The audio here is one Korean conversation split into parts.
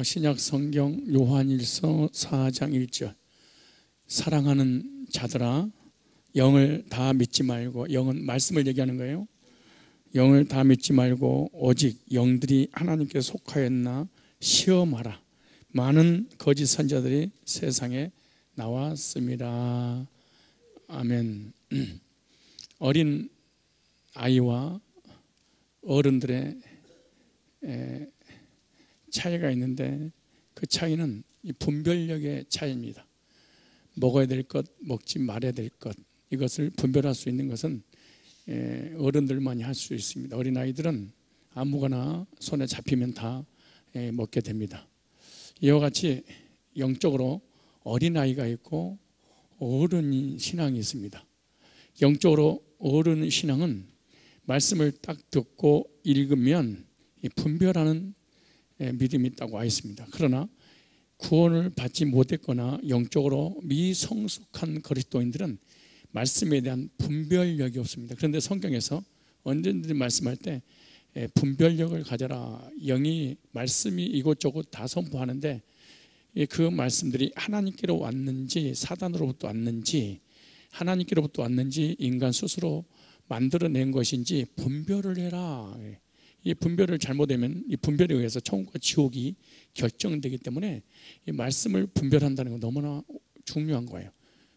신약 성경 요한일서 4장 1절 사랑하는 자들아 영을 다 믿지 말고, 영은 말씀을 얘기하는 거예요. 영을 다 믿지 말고 오직 영들이 하나님께 속하였나 시험하라. 많은 거짓 선자들이 세상에 나왔습니다. 아멘. 어린 아이와 어른들의 차이가 있는데 그 차이는 이 분별력의 차이입니다. 먹어야 될 것, 먹지 말아야 될 것, 이것을 분별할 수 있는 것은 어른들만이 할 수 있습니다. 어린아이들은 아무거나 손에 잡히면 다 먹게 됩니다. 이와 같이 영적으로 어린아이가 있고 어른 신앙이 있습니다. 영적으로 어른 신앙은 말씀을 딱 듣고 읽으면 분별하는 믿음이 있다고 하여 있습니다. 그러나 구원을 받지 못했거나 영적으로 미성숙한 그리스도인들은 말씀에 대한 분별력이 없습니다. 그런데 성경에서 언제든지 말씀할 때 분별력을 가져라. 영이 말씀이 이곳저곳 다 선포하는데 그 말씀들이 하나님께로 왔는지 사단으로부터 왔는지, 하나님께로부터 왔는지 인간 스스로 만들어낸 것인지 분별을 해라. 이 분별을 잘못하면 이 분별에 의해서 천국과 지옥이 결정되기 때문에 이 말씀을 분별한다는 건 너무나 중요한 거예요.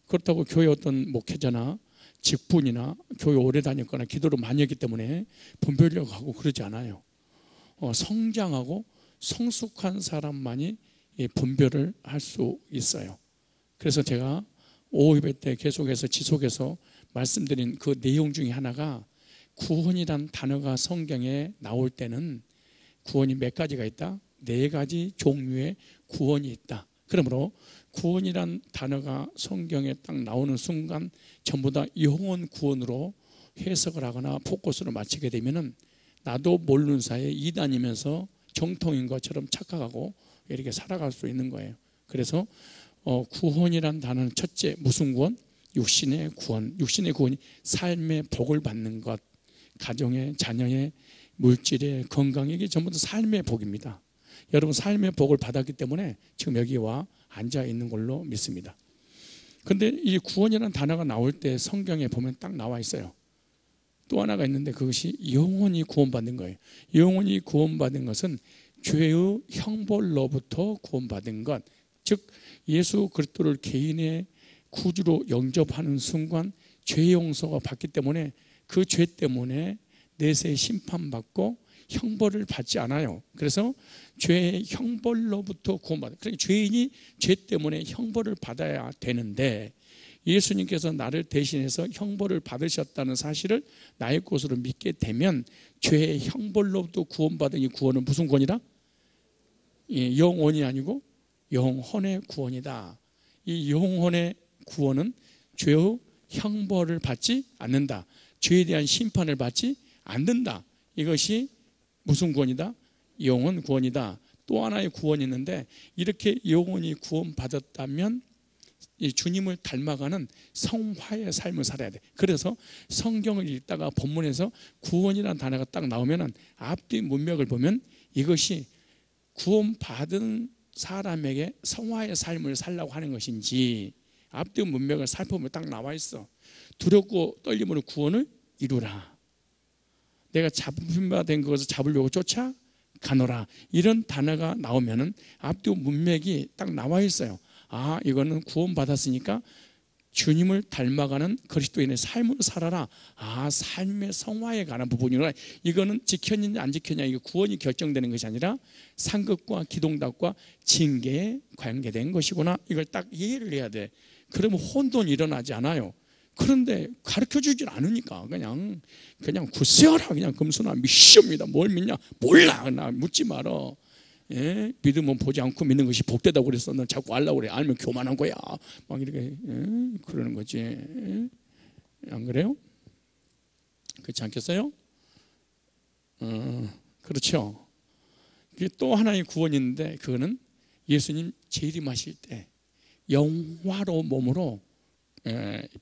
그렇다고 교회 어떤 목회자나 직분이나 교회 오래 다녔거나 기도를 많이 했기 때문에 분별력하고 그러지 않아요. 성장하고 성숙한 사람만이 분별을 할 수 있어요. 그래서 제가 5예배 때 계속해서 지속해서 말씀드린 그 내용 중에 하나가, 구원이란 단어가 성경에 나올 때는 구원이 몇 가지가 있다? 4가지 종류의 구원이 있다. 그러므로 구원이란 단어가 성경에 딱 나오는 순간 전부 다 영혼 구원으로 해석을 하거나 포커스를 맞추게 되면은 나도 모르는 사이에 이단이면서 정통인 것처럼 착각하고 이렇게 살아갈 수 있는 거예요. 그래서 구원이란 단어는 첫째, 무슨 구원? 육신의 구원. 육신의 구원이 삶의 복을 받는 것, 가정의, 자녀의, 물질의, 건강, 이게 전부 다 삶의 복입니다. 여러분 삶의 복을 받았기 때문에 지금 여기 와 앉아 있는 걸로 믿습니다. 그런데 이 구원이라는 단어가 나올 때 성경에 보면 딱 나와 있어요. 또 하나가 있는데 그것이 영원히 구원받는 거예요. 영원히 구원받은 것은 죄의 형벌로부터 구원받은 것, 즉 예수 그리스도를 개인의 구주로 영접하는 순간 죄 용서가 받기 때문에 그 죄 때문에 내세 심판받고 형벌을 받지 않아요. 그래서 죄의 형벌로부터 구원받아요. 그러니까 죄인이 죄 때문에 형벌을 받아야 되는데 예수님께서 나를 대신해서 형벌을 받으셨다는 사실을 나의 것으로 믿게 되면 죄의 형벌로부터 구원받은 이 구원은 무슨 구원이다? 영원이 아니고 영혼의 구원이다. 이 영혼의 구원은 죄의 형벌을 받지 않는다. 죄에 대한 심판을 받지 않는다. 이것이 무슨 구원이다? 영혼 구원이다. 또 하나의 구원이 있는데 이렇게 영혼이 구원받았다면 이 주님을 닮아가는 성화의 삶을 살아야 돼. 그래서 성경을 읽다가 본문에서 구원이라는 단어가 딱 나오면 앞뒤 문맥을 보면 이것이 구원받은 사람에게 성화의 삶을 살라고 하는 것인지 앞뒤 문맥을 살펴보면 딱 나와 있어. 두렵고 떨림으로 구원을 이루라. 내가 잡힌바 된 것을 잡으려고 쫓아가노라. 이런 단어가 나오면은 앞뒤 문맥이 딱 나와 있어요. 아, 이거는 구원받았으니까 주님을 닮아가는 그리스도인의 삶을 살아라. 아, 삶의 성화에 관한 부분이구나. 이거는 지켰느냐 안 지켰느냐, 이거 구원이 결정되는 것이 아니라 상급과 기동답과 징계에 관계된 것이구나. 이걸 딱 이해를 해야 돼. 그러면 혼돈이 일어나지 않아요. 그런데 가르쳐주질 않으니까 그냥 굳세어라. 그냥 금수나 미시옵니다. 뭘 믿냐? 몰라. 나 묻지 말어. 예? 믿으면 보지 않고 믿는 것이 복되다고 그랬어. 넌 자꾸 알라고 그래. 알면 교만한 거야. 막 이렇게 그러는 거지. 안 그래요? 그렇지 않겠어요? 그렇죠. 또 하나의 구원이 있는데 그거는 예수님 재림하실 때 영화로 몸으로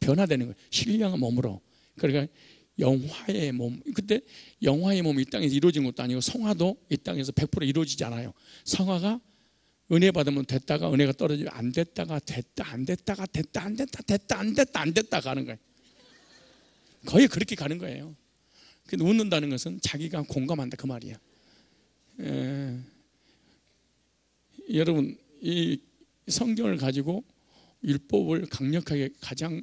변화되는 거예요. 신령한 몸으로. 그러니까 영화의 몸. 그때 영화의 몸이 이 땅에서 이루어진 것도 아니고 성화도 이 땅에서 100% 이루어지지 않아요. 성화가 은혜 받으면 됐다가 은혜가 떨어지면 안 됐다가 됐다 안 됐다가 됐다 안 됐다 됐다 안 됐다 안 됐다 가는 거예요. 거의 그렇게 가는 거예요. 근데 웃는다는 것은 자기가 공감한다 그 말이야. 여러분 이 성경을 가지고 율법을 강력하게 가장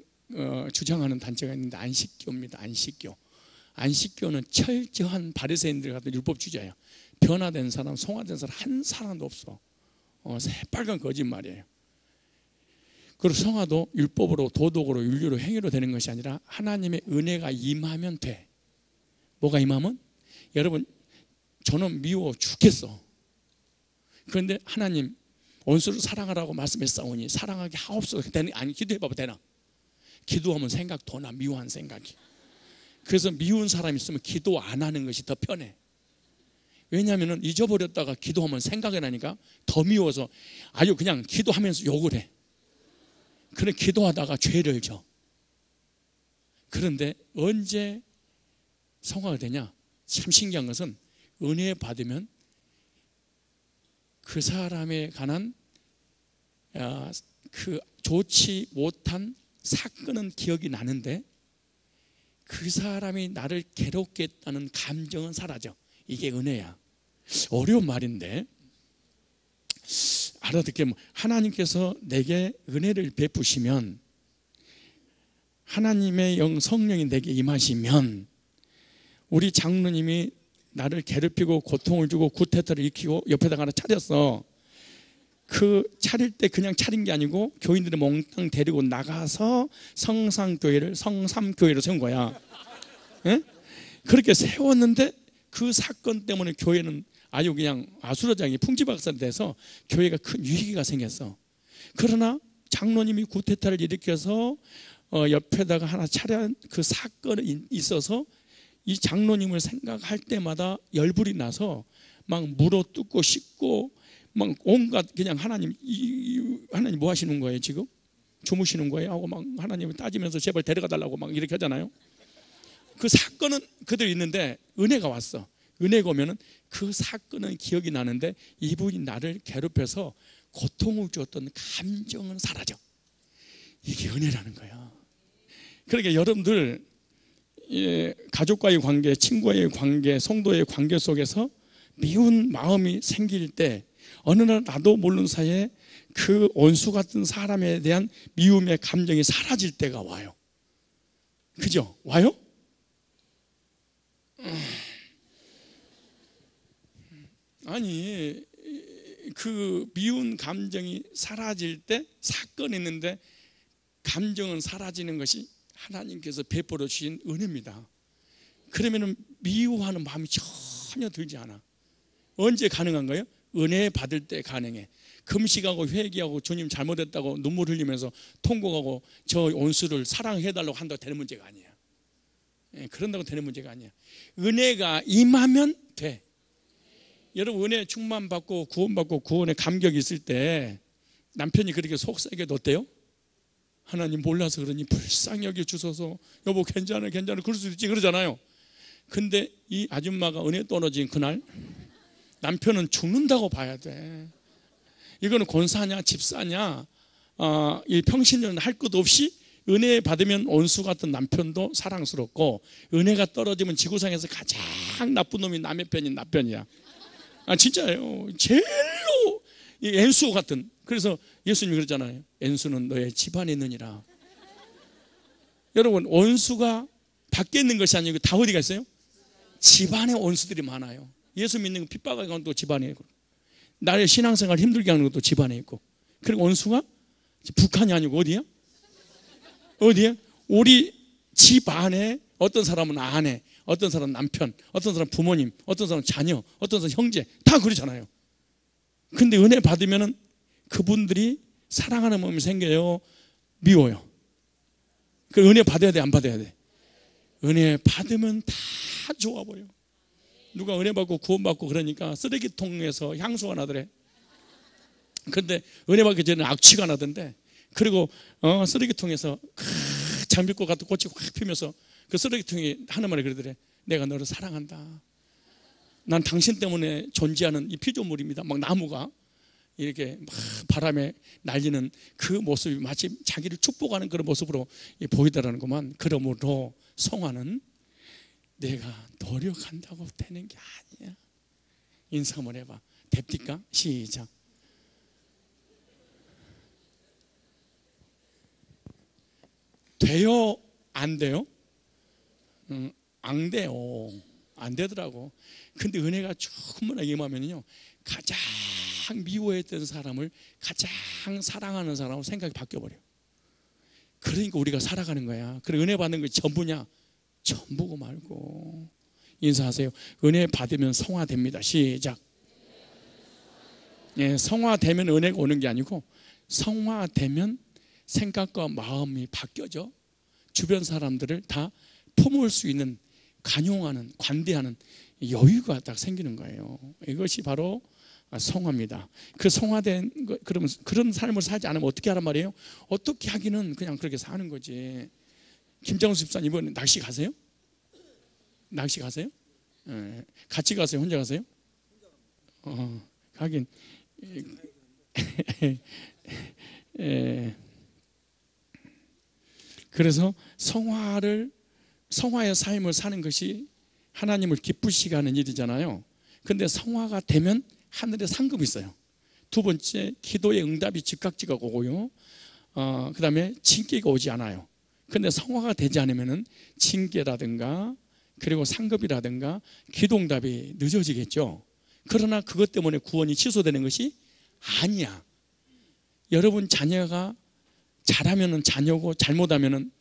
주장하는 단체가 있는데 안식교입니다. 안식교는 철저한 바리새인들 같은 율법주의자예요. 변화된 사람, 성화된 사람 한 사람도 없어. 새빨간 거짓말이에요. 그리고 성화도 율법으로, 도덕으로, 윤리로, 행위로 되는 것이 아니라 하나님의 은혜가 임하면 돼. 뭐가 임하면? 여러분 저는 미워 죽겠어. 그런데 하나님 원수를 사랑하라고 말씀했사오니 사랑하게 하옵소서. 아니 기도해봐도 되나? 기도하면 생각 더 나. 미워한 생각이. 그래서 미운 사람이 있으면 기도 안 하는 것이 더 편해. 왜냐하면 잊어버렸다가 기도하면 생각이 나니까 더 미워서 아주 그냥 기도하면서 욕을 해. 그래 기도하다가 죄를 져. 그런데 언제 성화가 되냐? 참 신기한 것은 은혜 받으면 그 사람에 관한 그 좋지 못한 사건은 기억이 나는데 그 사람이 나를 괴롭게 했다는 감정은 사라져. 이게 은혜야. 어려운 말인데 알아듣게 하나님께서 내게 은혜를 베푸시면 하나님의 영 성령이 내게 임하시면 우리 장로님이 나를 괴롭히고 고통을 주고 구태타를 일으키고 옆에다가 하나 차렸어. 그 차릴 때 그냥 차린 게 아니고 교인들을 몽땅 데리고 나가서 성삼교회를 세운 거야. 에? 그렇게 세웠는데 그 사건 때문에 교회는 아주 그냥 아수라장이 풍지박산이 돼서 교회가 큰 위기가 생겼어. 그러나 장로님이 구태타를 일으켜서 옆에다가 하나 차린 그 사건이 있어서 이 장로님을 생각할 때마다 열불이 나서 막 물어 뜯고 씻고 막 온갖 그냥 하나님 뭐 하시는 거예요 지금? 주무시는 거예요? 하고 막 하나님을 따지면서 제발 데려가 달라고 막 이렇게 하잖아요. 그 사건은 그대로 있는데 은혜가 왔어. 은혜가 오면은 그 사건은 기억이 나는데 이분이 나를 괴롭혀서 고통을 주었던 감정은 사라져. 이게 은혜라는 거야. 그러니까 여러분들 가족과의 관계, 친구와의 관계, 성도의 관계 속에서 미운 마음이 생길 때 어느 날 나도 모르는 사이에 그 원수 같은 사람에 대한 미움의 감정이 사라질 때가 와요. 그죠? 와요? 아니 그 미운 감정이 사라질 때 사건이 있는데 감정은 사라지는 것이 하나님께서 베풀어 주신 은혜입니다. 그러면 미워하는 마음이 전혀 들지 않아. 언제 가능한 거예요? 은혜 받을 때 가능해. 금식하고 회개하고 주님 잘못했다고 눈물 흘리면서 통곡하고 저 원수를 사랑해달라고 한다고 되는 문제가 아니야. 그런다고 되는 문제가 아니야. 은혜가 임하면 돼. 여러분 은혜 충만받고 구원받고 구원의 감격이 있을 때 남편이 그렇게 속삭여도 어때요? 하나님 몰라서 그러니 불쌍히 여겨 주셔서 여보 괜찮아 그럴 수도 있지 그러잖아요. 근데 이 아줌마가 은혜 떨어진 그날 남편은 죽는다고 봐야 돼. 이거는 권사냐 집사냐 이 평신년 할 것 없이 은혜 받으면 원수 같은 남편도 사랑스럽고 은혜가 떨어지면 지구상에서 가장 나쁜 놈이 남의 편인 남편이야. 진짜예요. 제일로 이 엔수 같은. 그래서 예수님이 그러잖아요. 엔수는 너의 집안에 있느니라. 여러분 원수가 밖에 있는 것이 아니고 다 어디가 있어요? 집안에 원수들이 많아요. 예수 믿는 거 핍박하는 것도 집안에 있고 나의 신앙생활 힘들게 하는 것도 집안에 있고 그리고 원수가 북한이 아니고 어디야? 우리 집 안에 어떤 사람은 아내, 어떤 사람은 남편, 어떤 사람은 부모님, 어떤 사람은 자녀, 어떤 사람은 형제 다 그러잖아요. 근데 은혜 받으면은 그분들이 사랑하는 마음이 생겨요? 미워요? 그 은혜 받아야 돼? 안 받아야 돼? 은혜 받으면 다 좋아 보여. 누가 은혜 받고 구원받고 그러니까 쓰레기통에서 향수가 나더래. 근데 은혜 받기 전에 악취가 나던데 그리고 쓰레기통에서 장미꽃 같은 꽃이 확 피면서 그 쓰레기통이 하는 말이 그러더래. 내가 너를 사랑한다. 난 당신 때문에 존재하는 이 피조물입니다. 막 나무가 이렇게 막 바람에 날리는 그 모습이 마치 자기를 축복하는 그런 모습으로 보이더라는 것만. 그러므로 성화는 내가 노력한다고 되는 게 아니야. 인사 한번 해봐. 됩니까? 시작. 돼요? 안 돼요? 안 돼요. 안 되더라고. 근데 은혜가 충분하게 임하면요, 가장 미워했던 사람을 가장 사랑하는 사람으로 생각이 바뀌어버려. 그러니까 우리가 살아가는 거야. 그래, 은혜 받는 게 전부냐? 전부고 말고. 인사하세요. 은혜 받으면 성화됩니다. 시작. 예, 성화되면 은혜가 오는 게 아니고, 성화되면 생각과 마음이 바뀌어져. 주변 사람들을 다 품을 수 있는, 관용하는, 관대하는 여유가 딱 생기는 거예요. 이것이 바로 성화입니다. 그 성화된 거, 그러면 그런 삶을 살지 않으면 어떻게 하란 말이에요? 어떻게 하기는 그냥 그렇게 사는 거지. 김장수 집사님 이번에 낚시 가세요? 낚시 가세요? 예. 같이 가세요? 혼자 가세요? 가긴. 그래서 성화의 삶을 사는 것이 하나님을 기쁘시게 하는 일이잖아요. 근데 성화가 되면 하늘에 상급이 있어요. 두 번째, 기도의 응답이 즉각적으로 오고요. 그 다음에 징계가 오지 않아요. 근데 성화가 되지 않으면 징계라든가 그리고 상급이라든가 기도 응답이 늦어지겠죠. 그러나 그것 때문에 구원이 취소되는 것이 아니야. 여러분 자녀가 잘하면 자녀고 잘못하면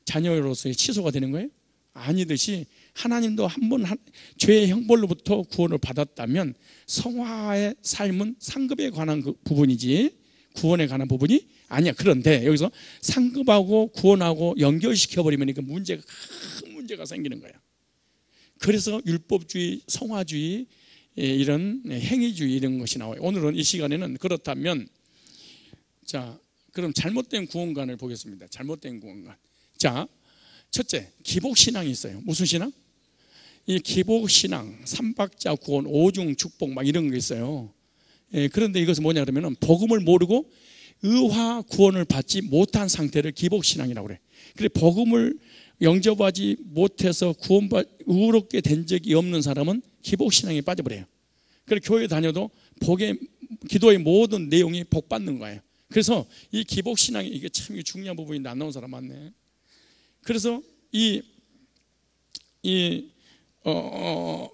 자녀로서의 취소가 되는 거예요? 아니듯이 하나님도 한번 죄의 형벌로부터 구원을 받았다면 성화의 삶은 상급에 관한 그 부분이지 구원에 관한 부분이 아니야. 그런데 여기서 상급하고 구원하고 연결시켜버리면 그 문제가, 큰 문제가 생기는 거야. 그래서 율법주의, 성화주의, 이런 행위주의 이런 것이 나와요. 오늘은 이 시간에는 그렇다면, 자, 그럼 잘못된 구원관을 보겠습니다. 잘못된 구원관. 자, 첫째, 기복신앙이 있어요. 무슨 신앙? 이 기복신앙, 삼박자 구원, 오중 축복 막 이런 게 있어요. 그런데 이것은 뭐냐 그러면 복음을 모르고 의화 구원을 받지 못한 상태를 기복신앙이라고 그래. 그래, 복음을 영접하지 못해서 의롭게 된 적이 없는 사람은 기복신앙에 빠져버려요. 그래, 교회 다녀도 기도의 모든 내용이 복받는 거예요. 그래서 이 기복신앙이 이게 참 중요한 부분인데 안 나온 사람 많네. 그래서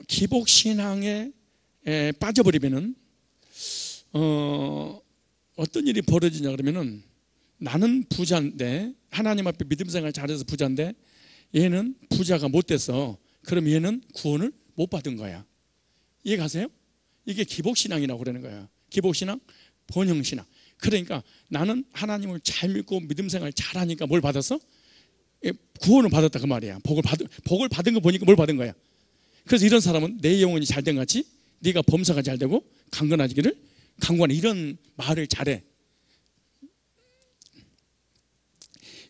기복신앙에 빠져버리면은 어떤 일이 벌어지냐 그러면은 나는 부자인데 하나님 앞에 믿음 생활 잘해서 부자인데 얘는 부자가 못 돼서 그럼 얘는 구원을 못 받은 거야. 이해 가세요? 이게 기복신앙이라고 그러는 거야. 기복신앙, 번영신앙. 그러니까 나는 하나님을 잘 믿고 믿음 생활 잘하니까 뭘 받았어? 구원을 받았다 그 말이야. 복을 받은 거 보니까 뭘 받은 거야. 그래서 이런 사람은 내 영혼이 잘된 같이 네가 범사가 잘 되고 강건하기를 강건해, 이런 말을 잘해.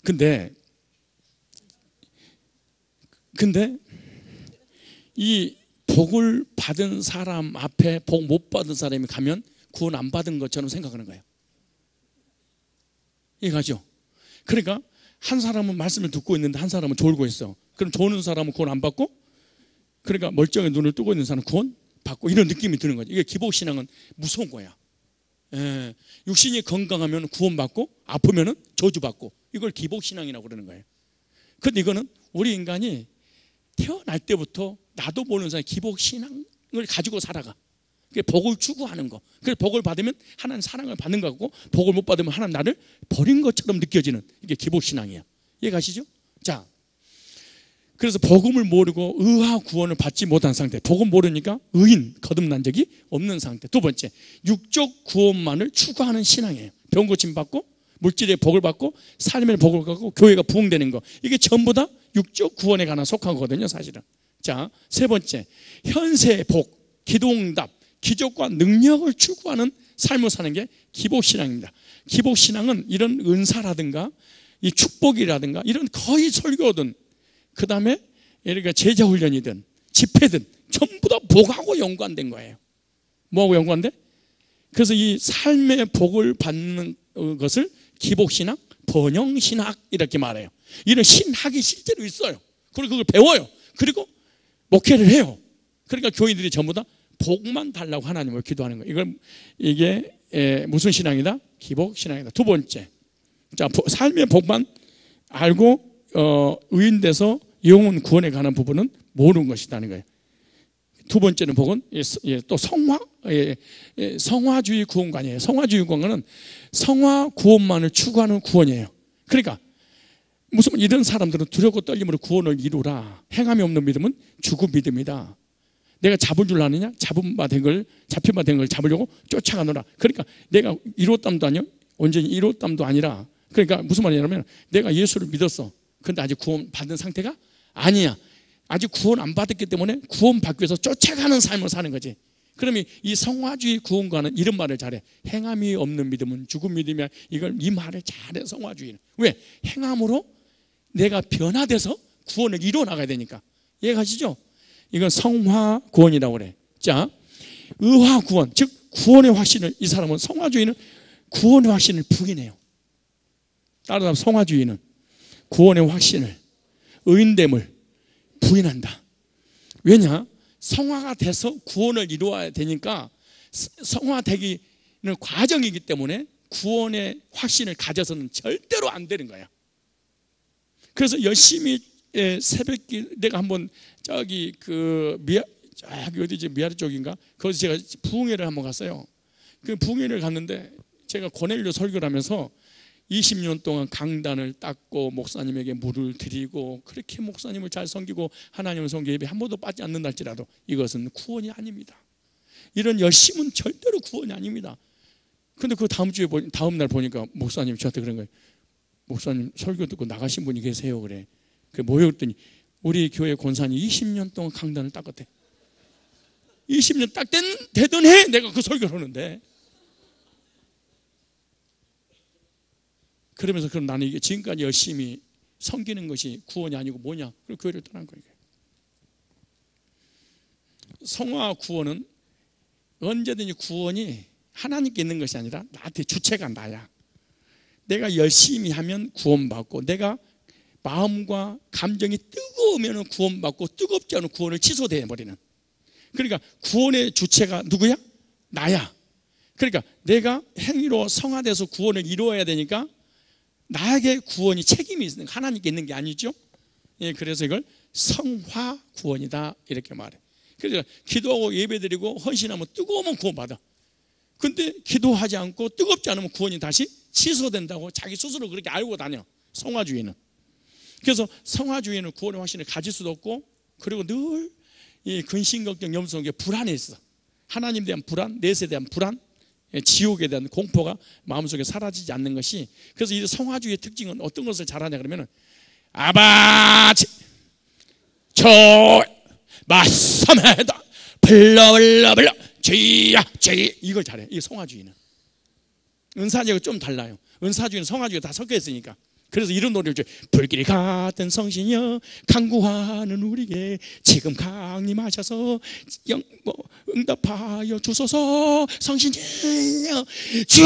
근데 이 복을 받은 사람 앞에 복 못 받은 사람이 가면 구원 안 받은 것처럼 생각하는 거예요. 이해가죠? 그러니까 한 사람은 말씀을 듣고 있는데 한 사람은 졸고 있어. 그럼 조는 사람은 구원 안 받고, 그러니까 멀쩡히 눈을 뜨고 있는 사람은 구원 받고, 이런 느낌이 드는 거죠. 이게 기복신앙은 무서운 거야. 육신이 건강하면 구원받고 아프면 저주받고, 이걸 기복신앙이라고 그러는 거예요. 근데 이거는 우리 인간이 태어날 때부터 나도 모르는 사람이 기복신앙을 가지고 살아가. 그게 복을 추구하는 거. 그래서 복을 받으면 하나님 사랑을 받는 거 같고, 복을 못 받으면 하나님 나를 버린 것처럼 느껴지는, 이게 기복신앙이야. 이해 가시죠? 자, 그래서 복음을 모르고 의화 구원을 받지 못한 상태, 복음 모르니까 의인 거듭난 적이 없는 상태. 두 번째, 육적 구원만을 추구하는 신앙이에요. 병 고침 받고 물질의 복을 받고 삶의 복을 받고 교회가 부흥되는 거, 이게 전부 다 육적 구원에 관한 속한 거거든요, 사실은. 자, 세 번째, 현세의 복, 기도응답, 기적과 능력을 추구하는 삶을 사는 게 기복신앙입니다. 기복신앙은 이런 은사라든가 이 축복이라든가 이런 거의 설교든, 그 다음에 예를 들어 제자훈련이든 집회든 전부 다 복하고 연관된 거예요. 뭐하고 연관돼? 그래서 이 삶의 복을 받는 것을 기복신학, 번영신학 이렇게 말해요. 이런 신학이 실제로 있어요. 그리고 그걸 배워요. 그리고 목회를 해요. 그러니까 교인들이 전부 다 복만 달라고 하나님을 기도하는 거예요. 이게 무슨 신앙이다? 기복신앙이다. 두 번째, 자, 삶의 복만 알고 의인돼서 영혼 구원에 관한 부분은 모르는 것이라는 거예요. 두 번째는 복은 또 성화주의 구원관이에요. 성화주의 구원관은 성화 구원만을 추구하는 구원이에요. 그러니까 무슨 이런 사람들은 두렵고 떨림으로 구원을 이루라. 행함이 없는 믿음은 죽은 믿음이다. 내가 잡은 줄 아느냐? 잡힌 바 된 걸 잡으려고 쫓아가노라. 그러니까 내가 이뤘담도 아니요, 온전히 이뤘담도 아니라. 그러니까 무슨 말이냐면 내가 예수를 믿었어. 근데 아직 구원 받은 상태가 아니야. 아직 구원 안 받았기 때문에 구원 받기 위해서 쫓아가는 삶을 사는 거지. 그러면 이 성화주의 구원과는 이런 말을 잘해. 행함이 없는 믿음은 죽은 믿음이야. 이 말을 잘해, 성화주의는. 왜? 행함으로 내가 변화돼서 구원을 이루어 나가야 되니까. 이해가시죠? 이건 성화 구원이라고 그래. 자, 의화 구원, 즉 구원의 확신을, 이 사람은, 성화주의는 구원의 확신을 부인해요. 따라서 성화주의는 구원의 확신을, 의인됨을 부인한다. 왜냐? 성화가 돼서 구원을 이루어야 되니까, 성화되기는 과정이기 때문에 구원의 확신을 가져서는 절대로 안 되는 거야. 그래서 열심히 새벽기, 내가 한번 저기 어디지, 미아리 쪽인가? 거기서 제가 부흥회를 한번 갔어요. 그 부흥회를 갔는데 제가 고넬료 설교를 하면서 20년 동안 강단을 닦고 목사님에게 물을 드리고 그렇게 목사님을 잘 섬기고 하나님을 섬기 예배 한 번도 빠지지 않는다 할지라도 이것은 구원이 아닙니다. 이런 열심은 절대로 구원이 아닙니다. 근데 그 다음 날 보니까 목사님이 저한테 그런 거예요. 목사님 설교 듣고 나가신 분이 계세요. 그래. 그게 뭐예요? 그랬더니 우리 교회 권사님 20년 동안 강단을 닦았대. 20년 딱 되던 해 내가 그 설교를 하는데, 그러면서 그럼 나는 이게 지금까지 열심히 섬기는 것이 구원이 아니고 뭐냐? 그리고 교회를 떠난 거예요. 성화 구원은 언제든지 구원이 하나님께 있는 것이 아니라 나한테 주체가 나야. 내가 열심히 하면 구원받고, 내가 마음과 감정이 뜨거우면 구원받고, 뜨겁지 않은 구원을 취소되어 버리는. 그러니까 구원의 주체가 누구야? 나야. 그러니까 내가 행위로 성화돼서 구원을 이루어야 되니까 나에게 구원이 책임이 있는, 하나님께 있는 게 아니죠. 예, 그래서 이걸 성화 구원이다 이렇게 말해. 그래서 기도하고 예배드리고 헌신하면 뜨거우면 구원받아. 근데 기도하지 않고 뜨겁지 않으면 구원이 다시 취소된다고 자기 스스로 그렇게 알고 다녀, 성화주의는. 그래서 성화주의는 구원의 확신을 가질 수도 없고, 그리고 늘 이 근심, 걱정, 염소 속에 불안이 있어. 하나님에 대한 불안, 내세에 대한 불안, 지옥에 대한 공포가 마음속에 사라지지 않는 것이. 그래서 이 성화주의의 특징은 어떤 것을 잘하냐 그러면, 아바지 저 맞섬에다 불러 주야 주이, 이걸 잘해. 이 성화주의는. 은사주의가 좀 달라요. 은사주의는 성화주의가 다 섞여 있으니까. 그래서 이런 노래를 줘. 불길 같은 성신여 간구하는 우리에게 지금 강림하셔서 응답하여 주소서. 성신여 주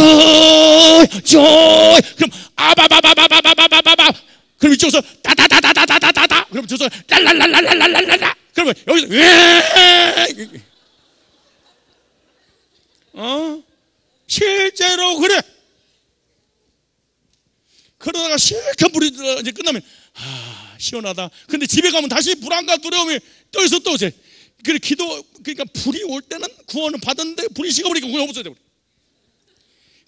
그럼 아바바바바바바바바바, 그럼 이쪽에서 따다다다다다다다, 그럼 저서 랄랄랄랄랄랄랄라, 그러면 여기서 실제로 그래. 그러다가 실컷 불이 들어 이제 끝나면 시원하다. 근데 집에 가면 다시 불안과 두려움이 또 있어, 또 오세. 그러니까 불이 올 때는 구원을 받았는데 불이 식어버리니까 구원이 없어져.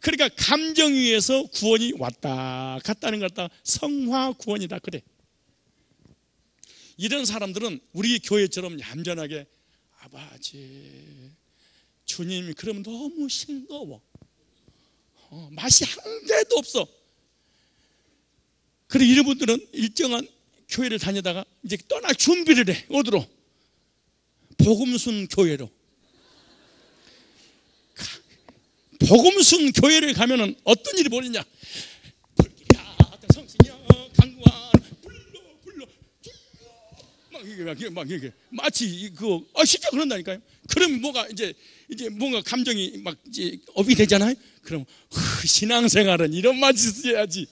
그러니까 감정 위에서 구원이 왔다 갔다는 것 같다. 성화 구원이다 그래. 이런 사람들은 우리 교회처럼 얌전하게 아버지 주님이 그러면 너무 싱거워. 맛이 한 개도 없어. 그래, 이런 분들은 일정한 교회를 다니다가 이제 떠날 준비를 해. 어디로? 복음순 교회로. 복음순 교회를 가면은 어떤 일이 벌어지냐? 불길이야 성신여 강구한 불러 막 이게 마치 그거 실제 그런다니까요. 그럼 뭐가 이제 뭔가 감정이 막 이제 업이 되잖아요. 그럼 신앙생활은 이런 맛이 있어야지.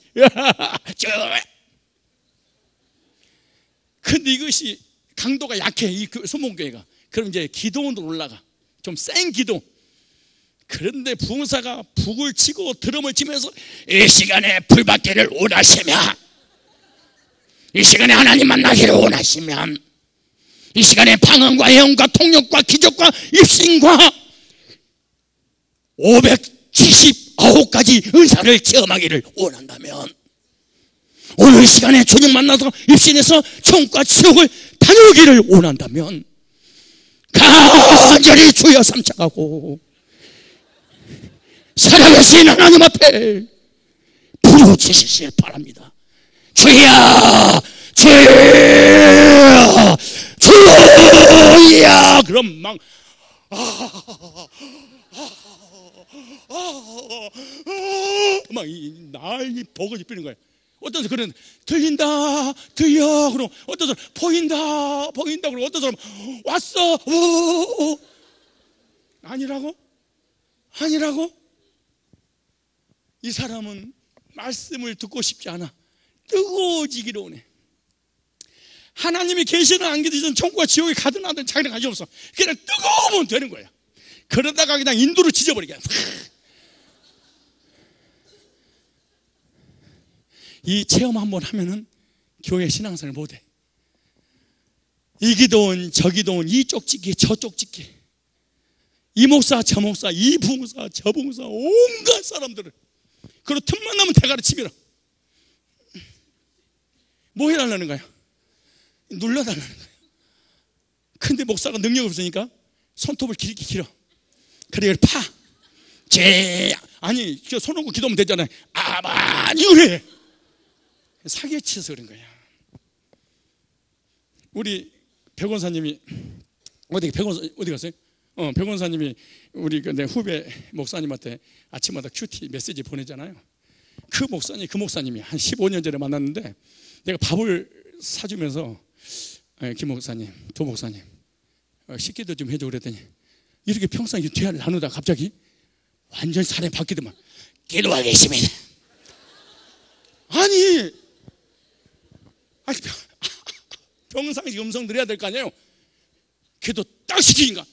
근데 이것이 강도가 약해, 이 소목교회가. 그럼 이제 기도원으로 올라가. 좀 센 기도. 그런데 부흥사가 북을 치고 드럼을 치면서 이 시간에 불받기를 원하시면, 이 시간에 하나님 만나기를 원하시면, 이 시간에 방언과 예언과 통역과 기적과 입신과 579가지 은사를 체험하기를 원한다면, 오늘 시간에 주님 만나서 입신해서 천국과 지옥을 다녀오기를 원한다면 간절히 주여 삼창하고 살아계신 하나님 앞에 부르짖으시길 바랍니다. 주여, 주여, 주여. 그럼 막 막 난리 버거지 피는 거예요. 어떤 사람 그런 들린다 들려 그럼, 어떤 사람 보인다 보인다 그러고, 어떤 사람 왔어 오. 아니라고? 아니라고? 이 사람은 말씀을 듣고 싶지 않아. 뜨거워지기를 원해. 하나님이 계시든 안 계시든 천국과 지옥에 가든 안 되든 자기는 관심 없어. 그냥 뜨거우면 되는 거야. 그러다가 그냥 인도를 지져버리게. 이 체험 한번 하면은 교회 신앙생활 못해. 이 기도원 저 기도원, 이쪽 찍기 저쪽 찍기, 이 목사 저 목사, 이 부목사 저 부목사, 온갖 사람들을 그리고 틈만 나면 대가리 치밀어. 뭐 해달라는 거야? 눌러달라는 거야. 근데 목사가 능력이 없으니까 손톱을 길게 길어. 그래 파. 아니 손 얹고 기도하면 되잖아요. 아마니 그래. 사기에 치서 그런 거야. 우리 백원사님이 어디 갔어요? 백원사님이 우리 내 후배 목사님한테 아침마다 큐티 메시지 보내잖아요. 그 목사님이 한 15년 전에 만났는데 내가 밥을 사주면서 김 목사님, 도 목사님 식기도 좀 해줘 그랬더니 이렇게 평생 대화를 나누다 갑자기 완전히 사람이 바뀌더만. 기도하겠습니다. 아니 평상시 음성 드려야 될 거 아니에요. 기도 딱 시키니까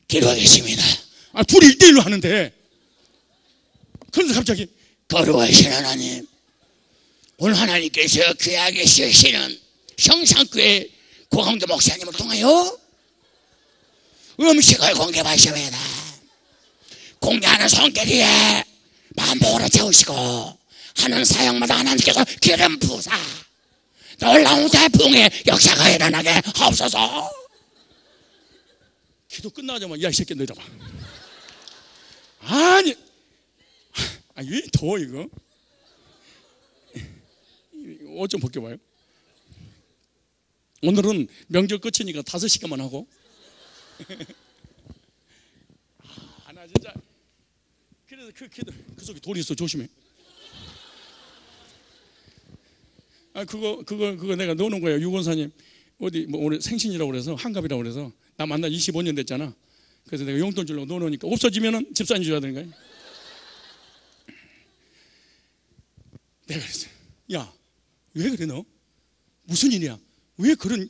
기도하겠습니다. 둘이 1대1로 하는데, 그래서 갑자기 거룩하신 하나님, 오늘 하나님께서 귀하게 쓰시는 형상교회 고강도 목사님을 통하여 음식을 공개하십니다. 공개하는 손길이에 만복으로 채우시고 하는 사역마다 하나님께서 기름 부사 놀라운 대풍의 역사가 일어나게 하옵소서. 기도 끝나자마자 야 이 새끼 너희들 봐. 아니 왜 더워 이거? 옷 좀 벗겨봐요. 오늘은 명절 끝이니까 5시간만 하고. 나 진짜 그래서 그 속에 돌이 있어. 조심해. 그거 내가 넣어놓은 거예요. 유권사님 어디 뭐 오늘 생신이라고 그래서 한갑이라고 그래서 나 만나 25년 됐잖아. 그래서 내가 용돈 주려고 넣어놓으니까 없어지면은 집사님 줘야 되는 거야. 내가 그랬어요. 야, 왜 그래 너? 무슨 일이야? 왜 그런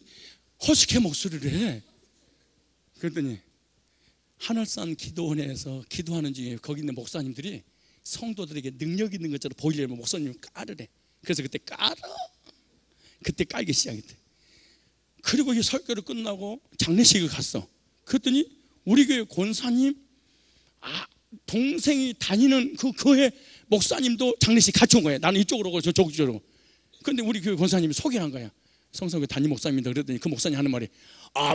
허스케 목소리를 해? 그랬더니 하늘산 기도원에서 기도하는 중에 거기 있는 목사님들이 성도들에게 능력 있는 것처럼 보이려면 목사님이 까르래. 그래서 그때 깔기 시작했대. 그리고 이 설교를 끝나고 장례식을 갔어. 그랬더니 우리 교회 권사님 동생이 다니는 그 교회 목사님도 장례식 같이 온 거야. 나는 이쪽으로 오고 저쪽으로. 그런데 우리 교회 권사님이 소개를 한 거야. 성서교회 담임 목사님입니다. 그랬더니 그 목사님 하는 말이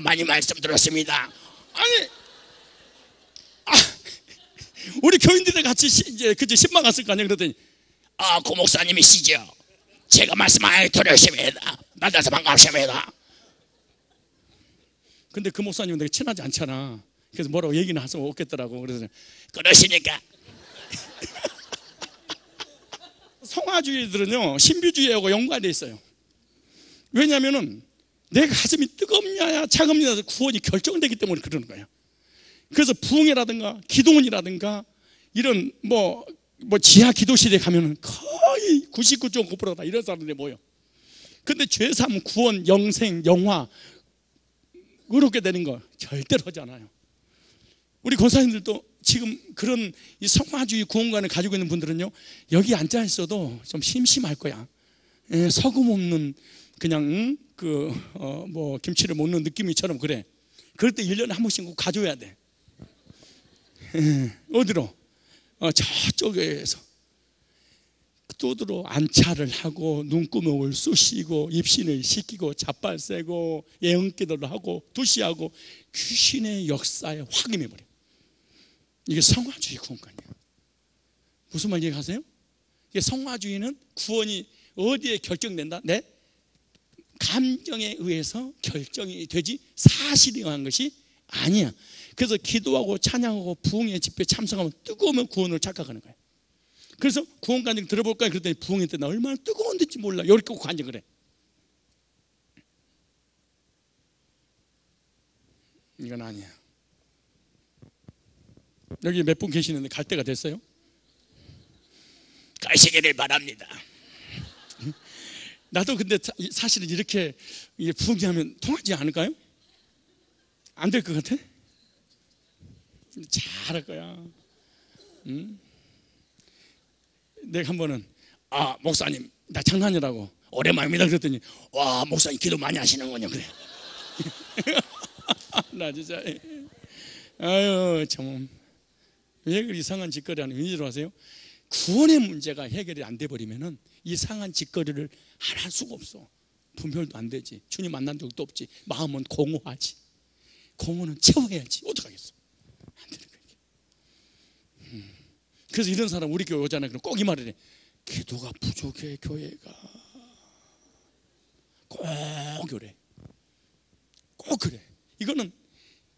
많이 말씀 들었습니다. 아니 우리 교인들이 같이 이제 그저 10만 갔을 거 아니야. 그랬더니 그 목사님이시죠. 제가 말씀 많이 들었습니다. 만나서 반갑습니다. 근데 그 목사님은 내가 친하지 않잖아. 그래서 뭐라고 얘기는 할 수 없겠더라고. 그래서 그러시니까 성화주의들은요 신비주의하고 연관되어 있어요. 왜냐하면은 내 가슴이 뜨겁냐 차갑냐 구원이 결정되기 때문에 그러는 거예요. 그래서 부흥회라든가 기도원이라든가 이런 뭐 지하 기도실에 가면은 거의 99.9%다 이런 사람들이 모여. 근데 죄사함, 구원, 영생, 영화 의롭게 되는 거 절대로 하지 않아요. 우리 권사님들도 지금 그런 이 성화주의 구원관을 가지고 있는 분들은요, 여기 앉아 있어도 좀 심심할 거야. 서금 없는 그냥 김치를 먹는 느낌이처럼 그래. 그럴 때 1년에 한 번씩 꼭 가져야 돼. 어디로? 저쪽에서 또들어 안차를 하고 눈구멍을 쑤시고 입신을 시키고 자빨 세고 예언기도를 하고 두시하고 귀신의 역사에 확임해버려. 이게 성화주의 구원관이야. 무슨 말 이해하세요? 이게 성화주의는 구원이 어디에 결정된다? 내 감정에 의해서 결정이 되지 사실에 의한 것이 아니야. 그래서 기도하고 찬양하고 부흥의 집회에 참석하면 뜨거우면 구원을 착각하는 거야. 그래서 구원 간증 들어볼까요? 그랬더니 부흥회 때 나 얼마나 뜨거운지 몰라. 이렇게 꼭 간증을 해. 이건 아니야. 여기 몇 분 계시는데 갈 때가 됐어요? 가시기를 바랍니다. 나도 근데 사실은 이렇게 부흥회하면 통하지 않을까요? 안 될 것 같아? 잘할 거야. 내가 한 번은 목사님 나 장난이라고 오랜만입니다 그랬더니 와 목사님 기도 많이 하시는군요 그래. 나 진짜 아유 참 왜 그 이상한 짓거리 하는 왠지로 하세요? 구원의 문제가 해결이 안 돼버리면은 이상한 짓거리를 할 수가 없어. 분별도 안 되지. 주님 만난 적도 없지. 마음은 공허하지. 공허는 채워야지. 어떡하겠어? 안 되는 거야. 그래서 이런 사람 우리 교회 오잖아요. 그럼 꼭 이 말을 해. 기도가 부족해 교회가. 꼭 그래. 꼭 그래. 이거는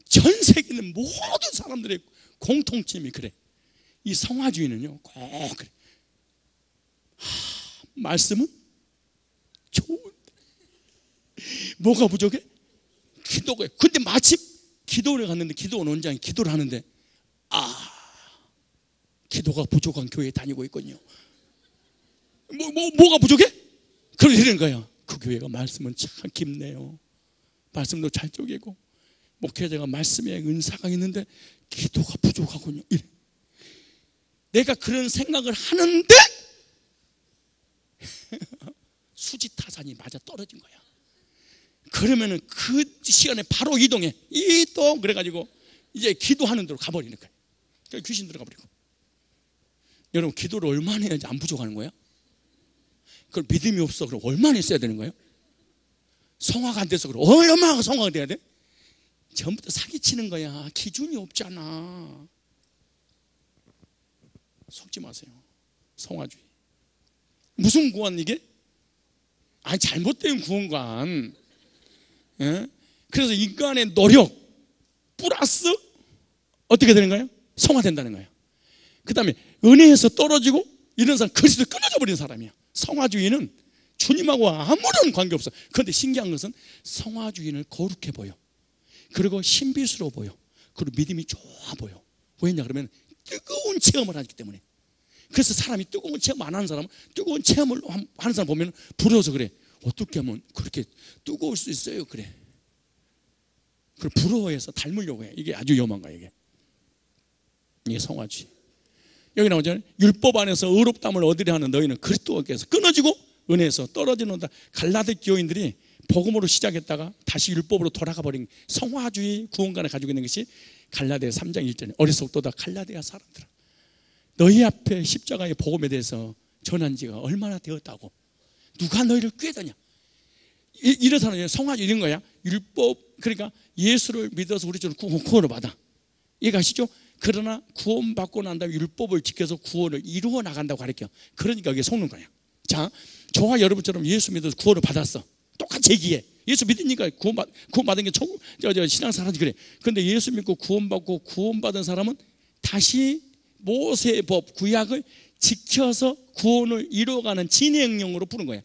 전 세계 있는 모든 사람들의 공통점이 그래. 이 성화주의는요 꼭 그래. 말씀은 좋은데 뭐가 부족해? 기도가. 근데 마침 기도를 갔는데 기도원 원장이 기도를 하는데 기도가 부족한 교회에 다니고 있군요. 뭐가 부족해? 그러는 거야. 그 교회가 말씀은 참 깊네요. 말씀도 잘 쪼개고 목회자가 말씀에 은사가 있는데 기도가 부족하군요. 이래. 내가 그런 생각을 하는데 수지타산이 맞아 떨어진 거야. 그러면은 그 시간에 바로 이동 그래가지고 이제 기도하는 데로 가버리는 거야. 그러니까 귀신 들어가 버리고. 여러분 기도를 얼마나 해야지 안 부족하는 거야? 그걸 믿음이 없어 그럼 얼마나 있어야 되는 거예요? 성화가 안 돼서 그럼 얼마나 성화가 돼야 돼? 전부 다 사기치는 거야. 기준이 없잖아. 속지 마세요. 성화주의. 무슨 구원 이게? 잘못된 구원관. 예? 그래서 인간의 노력 플러스 어떻게 되는 거예요? 성화된다는 거예요. 그 다음에 은혜에서 떨어지고 이런 사람 그리스도 끊어져 버린 사람이야. 성화주의는 주님하고 아무런 관계없어. 그런데 신기한 것은 성화주의는 거룩해 보여. 그리고 신비스러워 보여. 그리고 믿음이 좋아 보여. 왜냐 그러면 뜨거운 체험을 하기 때문에. 그래서 사람이 뜨거운 체험 안 하는 사람은 뜨거운 체험을 하는 사람 보면 부러워서 그래. 어떻게 하면 그렇게 뜨거울 수 있어요? 그래. 그걸 부러워해서 닮으려고 해. 이게 아주 위험한 거야. 이게 성화주의. 여기 나오잖아요. 율법 안에서 의롭다함을 얻으려 하는 너희는 그리스도께서 끊어지고 은혜에서 떨어지는다. 갈라디 교인들이 복음으로 시작했다가 다시 율법으로 돌아가 버린 성화주의 구원관을 가지고 있는 것이 갈라디아 3장 1절에 어리석도다 갈라디아 사람들아 너희 앞에 십자가의 복음에 대해서 전한 지가 얼마나 되었다고. 누가 너희를 꾀더냐. 이런 사람이 성화주의 이런 거야. 율법 그러니까 예수를 믿어서 우리처럼 구원을 받아. 이해가시죠? 그러나 구원받고 난 다음에 율법을 지켜서 구원을 이루어 나간다고 가르쳐. 그러니까 이게 속는 거야. 자, 저와 여러분처럼 예수 믿어서 구원을 받았어. 똑같이 얘기해. 예수 믿으니까 구원받은 게 신앙생활하지 그래. 그런데 예수 믿고 구원받고 구원받은 사람은 다시 모세의 법 구약을 지켜서 구원을 이루어가는 진행령으로 부른 거야.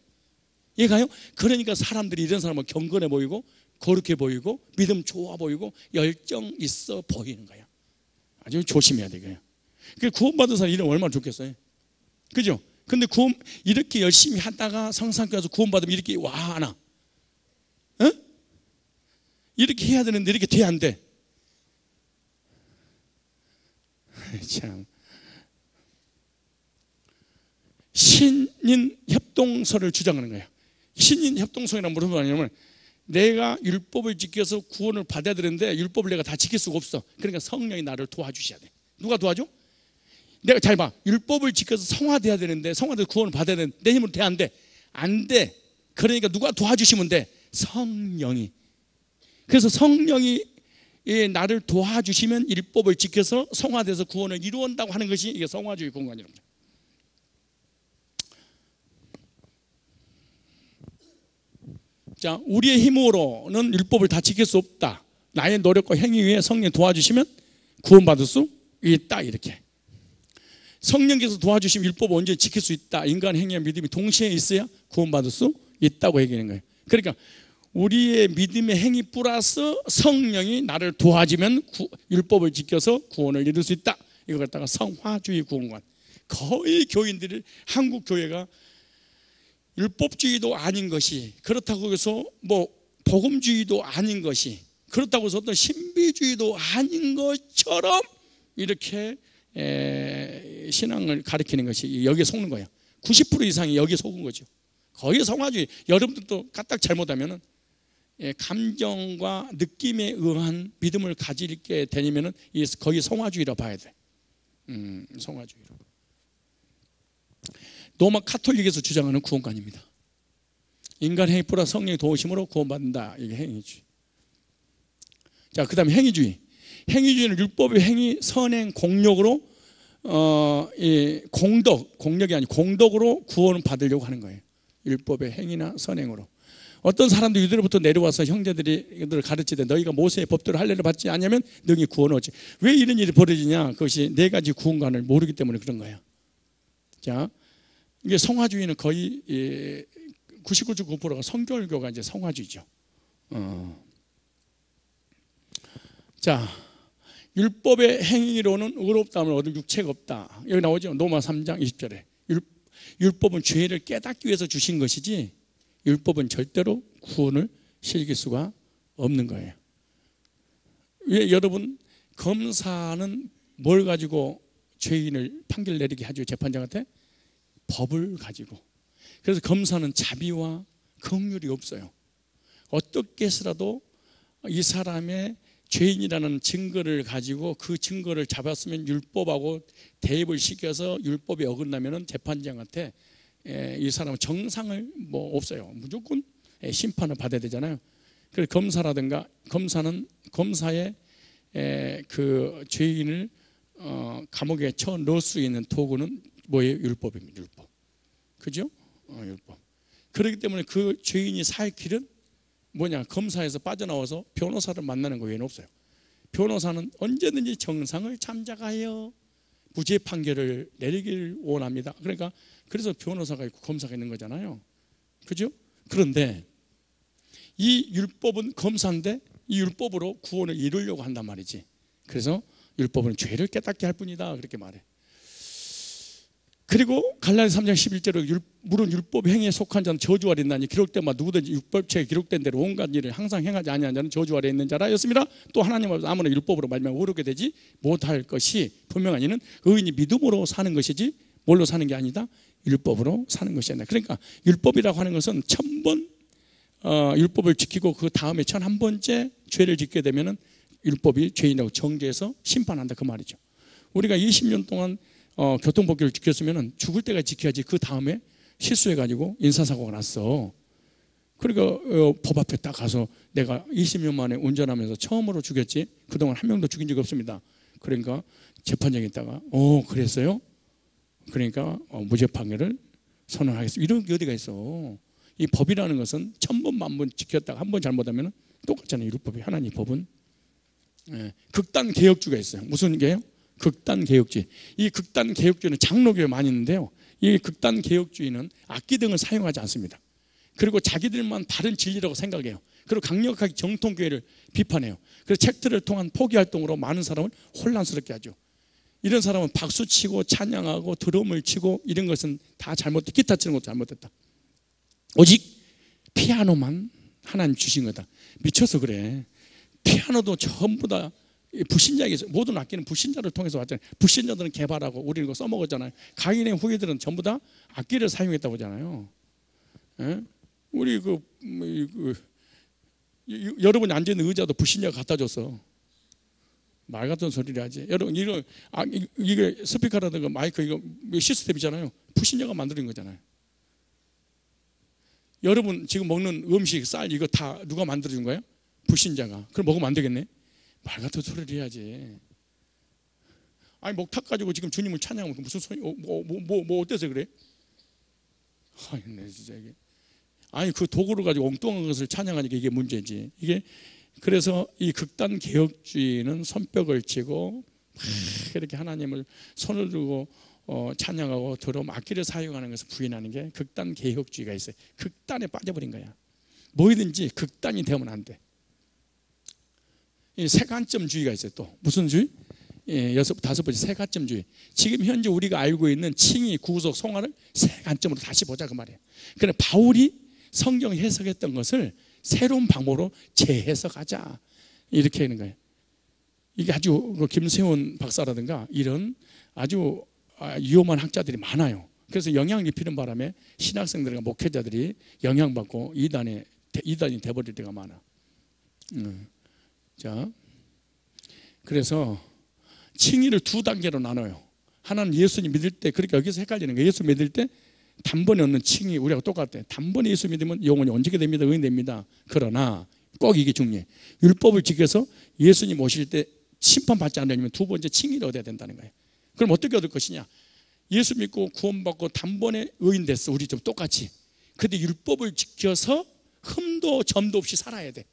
이해가요? 그러니까 사람들이 이런 사람은 경건해 보이고 거룩해 보이고 믿음 좋아 보이고 열정 있어 보이는 거야. 아주 조심해야 되고요. 구원받은 사람 이름 얼마나 좋겠어요. 그죠? 근데 이렇게 열심히 하다가 성상교회 와서 구원받으면 이렇게 와 하나? 어? 이렇게 해야 되는데 이렇게 돼야 안 돼. 참. 신인 협동서를 주장하는 거예요. 신인 협동서라는 무슨 말이냐면 내가 율법을 지켜서 구원을 받아야 되는데 율법을 내가 다 지킬 수가 없어. 그러니까 성령이 나를 도와주셔야 돼. 누가 도와줘? 내가 잘 봐. 율법을 지켜서 성화돼야 되는데 성화돼서 구원을 받아야 되는데 내 힘으로 돼? 안 돼? 안 돼. 그러니까 누가 도와주시면 돼? 성령이. 그래서 성령이 나를 도와주시면 율법을 지켜서 성화돼서 구원을 이루어온다고 하는 것이 이게 성화주의 공간입니다. 자, 우리의 힘으로는 율법을 다 지킬 수 없다. 나의 노력과 행위 위에 성령이 도와주시면 구원받을 수 있다. 이렇게 성령께서 도와주시면 율법을 언제 지킬 수 있다. 인간 행위와 믿음이 동시에 있어야 구원받을 수 있다고 얘기하는 거예요. 그러니까 우리의 믿음의 행위 플러스 성령이 나를 도와주면 율법을 지켜서 구원을 이룰 수 있다. 이거 갖다가 성화주의 구원관. 거의 교인들이 한국 교회가 율법주의도 아닌 것이 그렇다고 해서 뭐 복음주의도 아닌 것이 그렇다고 해서 어떤 신비주의도 아닌 것처럼 이렇게 신앙을 가리키는 것이 여기에 속는 거예요. 90% 이상이 여기에 속은 거죠. 거의 성화주의. 여러분들도 까딱 잘못하면은 감정과 느낌에 의한 믿음을 가지게 되면은 거의 성화주의라 봐야 돼. 성화주의로. 로마 카톨릭에서 주장하는 구원관입니다. 인간 행위 플러스 성령의 도우심으로 구원받는다. 이게 행위주의. 자, 그 다음에 행위주의. 행위주의는 율법의 행위, 선행, 공력으로 공력이 아니고 공덕으로 구원을 받으려고 하는 거예요. 율법의 행위나 선행으로. 어떤 사람도 유대로부터 내려와서 형제들이 가르치되 너희가 모세의 법대로 할례를 받지 않으면 너희 구원 얻지. 왜 이런 일이 벌어지냐? 그것이 네 가지 구원관을 모르기 때문에 그런 거예요. 자, 이게 성화주의는 거의 99.9%가 성결교가 이제 성화주의죠. 자, 율법의 행위로는 의롭다함을 얻을 육체가 없다. 여기 나오죠. 로마 3장 20절에 율법은 죄를 깨닫기 위해서 주신 것이지 율법은 절대로 구원을 실길 수가 없는 거예요. 왜 여러분 검사는 뭘 가지고 죄인을 판결 내리게 하죠? 재판장한테? 법을 가지고. 그래서 검사는 자비와 긍휼이 없어요. 어떻게 해서라도 이 사람의 죄인이라는 증거를 가지고 그 증거를 잡았으면 율법하고 대입을 시켜서 율법에 어긋나면 재판장한테 이 사람은 정상을 뭐 없어요. 무조건 심판을 받아야 되잖아요. 그래서 검사라든가 검사는 검사의 그 죄인을 감옥에 쳐 넣을 수 있는 도구는 뭐예요? 율법입니다. 율법. 그죠? 율법. 그렇기 때문에 그 죄인이 살 길은 뭐냐? 검사에서 빠져나와서 변호사를 만나는 거 외에는 없어요. 변호사는 언제든지 정상을 참작하여 무죄 판결을 내리길 원합니다. 그러니까 그래서 변호사가 있고 검사가 있는 거잖아요. 그죠? 그런데 이 율법은 검사인데 이 율법으로 구원을 이루려고 한단 말이지. 그래서 율법은 죄를 깨닫게 할 뿐이다. 그렇게 말해. 그리고 갈라디아 3장 11절로 물은 율법 행위에 속한 자는 저주 아래 있나니 기록된 바 누구든지 율법책에 기록된 대로 온갖 일을 항상 행하지 아니한 자는 저주 아래 있는 자라였습니다. 또 하나님 앞에서 아무나 율법으로 말미암아 오르게 되지 못할 것이 분명한 이는 의인이 믿음으로 사는 것이지 뭘로 사는 게 아니다. 율법으로 사는 것이 아니다. 그러니까 율법이라고 하는 것은 1000번 율법을 지키고 그 다음에 1001번째 죄를 짓게 되면은 율법이 죄인이라고 정죄해서 심판한다 그 말이죠. 우리가 20년 동안 교통법규를 지켰으면 죽을 때까지 지켜야지 그 다음에 실수해가지고 인사사고가 났어. 그러니까 법 앞에 딱 가서 내가 20년 만에 운전하면서 처음으로 죽였지 그동안 한 명도 죽인 적이 없습니다. 그러니까 재판장에 있다가 그랬어요? 그러니까 무죄 판결을 선언하겠습니다. 이런 게 어디가 있어. 이 법이라는 것은 1000번 만번 지켰다가 한 번 잘못하면 똑같잖아요. 율법이. 하나님 법은 극단 개혁주가 있어요. 무슨 개요? 극단 개혁주의. 이 극단 개혁주의는 장로교에 많이 있는데요. 이 극단 개혁주의는 악기 등을 사용하지 않습니다. 그리고 자기들만 바른 진리라고 생각해요. 그리고 강력하게 정통교회를 비판해요. 그래서 책들을 통한 포기활동으로 많은 사람을 혼란스럽게 하죠. 이런 사람은 박수치고 찬양하고 드럼을 치고 이런 것은 다 잘못됐다. 기타 치는 것도 잘못됐다. 오직 피아노만 하나님 주신 거다. 미쳐서 그래. 피아노도 전부 다 불신자에게서, 모든 악기는 불신자를 통해서 왔잖아요. 불신자들은 개발하고 우리는 이거 써먹었잖아요. 가인의 후예들은 전부 다 악기를 사용했다고 하잖아요. 예? 우리 여러분이 앉아있는 의자도 불신자가 갖다 줬어. 말 같은 소리를 하지. 여러분, 이게 스피커라든가 마이크, 이거 시스템이잖아요. 불신자가 만드는 거잖아요. 여러분 지금 먹는 음식, 쌀, 이거 다 누가 만들어준 거예요? 불신자가. 그럼 먹으면 안 되겠네? 말 같은 소리를 해야지. 아니, 목탁 가지고 지금 주님을 찬양하면 무슨 소리, 뭐 어때서 그래? 아니, 네, 진짜 이게. 아니, 그 도구를 가지고 엉뚱한 것을 찬양하니까 이게 문제지. 이게, 그래서 이 극단 개혁주의는 손뼉을 치고 막 이렇게 하나님을 손을 들고 찬양하고 드럼, 악기를 사용하는 것을 부인하는 게 극단 개혁주의가 있어요. 극단에 빠져버린 거야. 뭐든지 극단이 되면 안 돼. 이 세관점주의가 있어요. 또 무슨 주의? 다섯 번째 세관점주의. 지금 현재 우리가 알고 있는 칭의, 구속, 송화를 세관점으로 다시 보자 그 말이에요. 그런데 바울이 성경 해석했던 것을 새로운 방법으로 재해석하자 이렇게 하는 거예요. 이게 아주 김세훈 박사라든가 이런 아주 위험한 학자들이 많아요. 그래서 영향을 입히는 바람에 신학생들과 목회자들이 영향받고 이단이 돼버릴 때가 많아. 자, 그래서 칭의를 두 단계로 나눠요. 하나는 예수님 믿을 때, 그러니까 여기서 헷갈리는 거예요. 예수 믿을 때 단번에 얻는 칭의 우리하고 똑같아요. 단번에 예수 믿으면 영혼이 온전히 됩니다. 의인 됩니다. 그러나 꼭 이게 중요해. 율법을 지켜서 예수님 오실 때 심판받지 않으려면 두 번째 칭의를 얻어야 된다는 거예요. 그럼 어떻게 얻을 것이냐? 예수 믿고 구원받고 단번에 의인 됐어. 우리 좀 똑같이. 근데 율법을 지켜서 흠도 점도 없이 살아야 돼.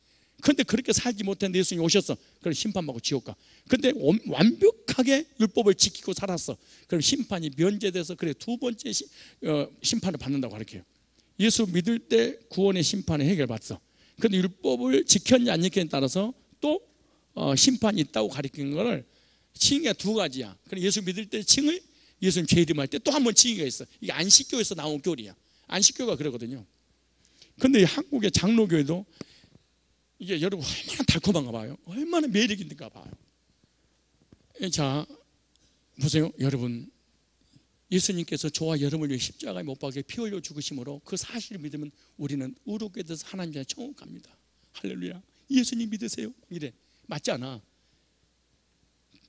그런데 그렇게 살지 못했는데 예수님이 오셨어. 그럼 심판받고 지옥 가. 근데 완벽하게 율법을 지키고 살았어. 그럼 심판이 면제돼서 그래 두 번째 심판을 받는다고 가르쳐요. 예수 믿을 때 구원의 심판을 해결받어. 그런데 율법을 지켰냐 안 지켰냐에 따라서 또 심판이 있다고 가르치는 거를 칭의가 두 가지야. 그럼 예수 믿을 때 칭의, 예수님 죄 이름할 때 또 한 번 칭의가 있어. 이게 안식교에서 나온 교리야. 안식교가 그러거든요. 그런데 한국의 장로교회도 이게 여러분 얼마나 달콤한가 봐요. 얼마나 매력 있는가 봐요. 자, 보세요. 여러분, 예수님께서 저와 여러분을 위해 십자가에 못 박혀 피 흘려 죽으심으로 그 사실을 믿으면 우리는 의롭게 돼서 하나님 전에 천국 갑니다. 할렐루야. 예수님 믿으세요. 이래. 맞지 않아?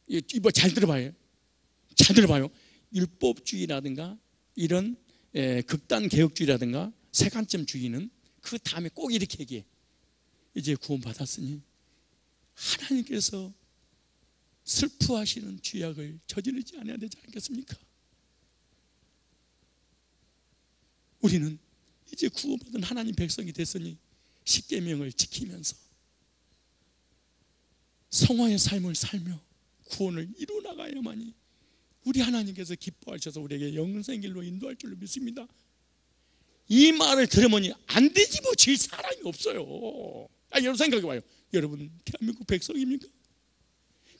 이거 잘 들어봐요. 잘 들어봐요. 율법주의라든가 이런 극단 개혁주의라든가 세관점주의는 그 다음에 꼭 이렇게 얘기해. 이제 구원받았으니 하나님께서 슬퍼하시는 죄악을 저지르지 않아야 되지 않겠습니까? 우리는 이제 구원받은 하나님 백성이 됐으니 십계명을 지키면서 성화의 삶을 살며 구원을 이루어나가야만이 우리 하나님께서 기뻐하셔서 우리에게 영생의 길로 인도할 줄로 믿습니다. 이 말을 들으면 안 되지 뭐 질 사람이 없어요. 여러분 생각해봐요. 여러분 대한민국 백성입니까?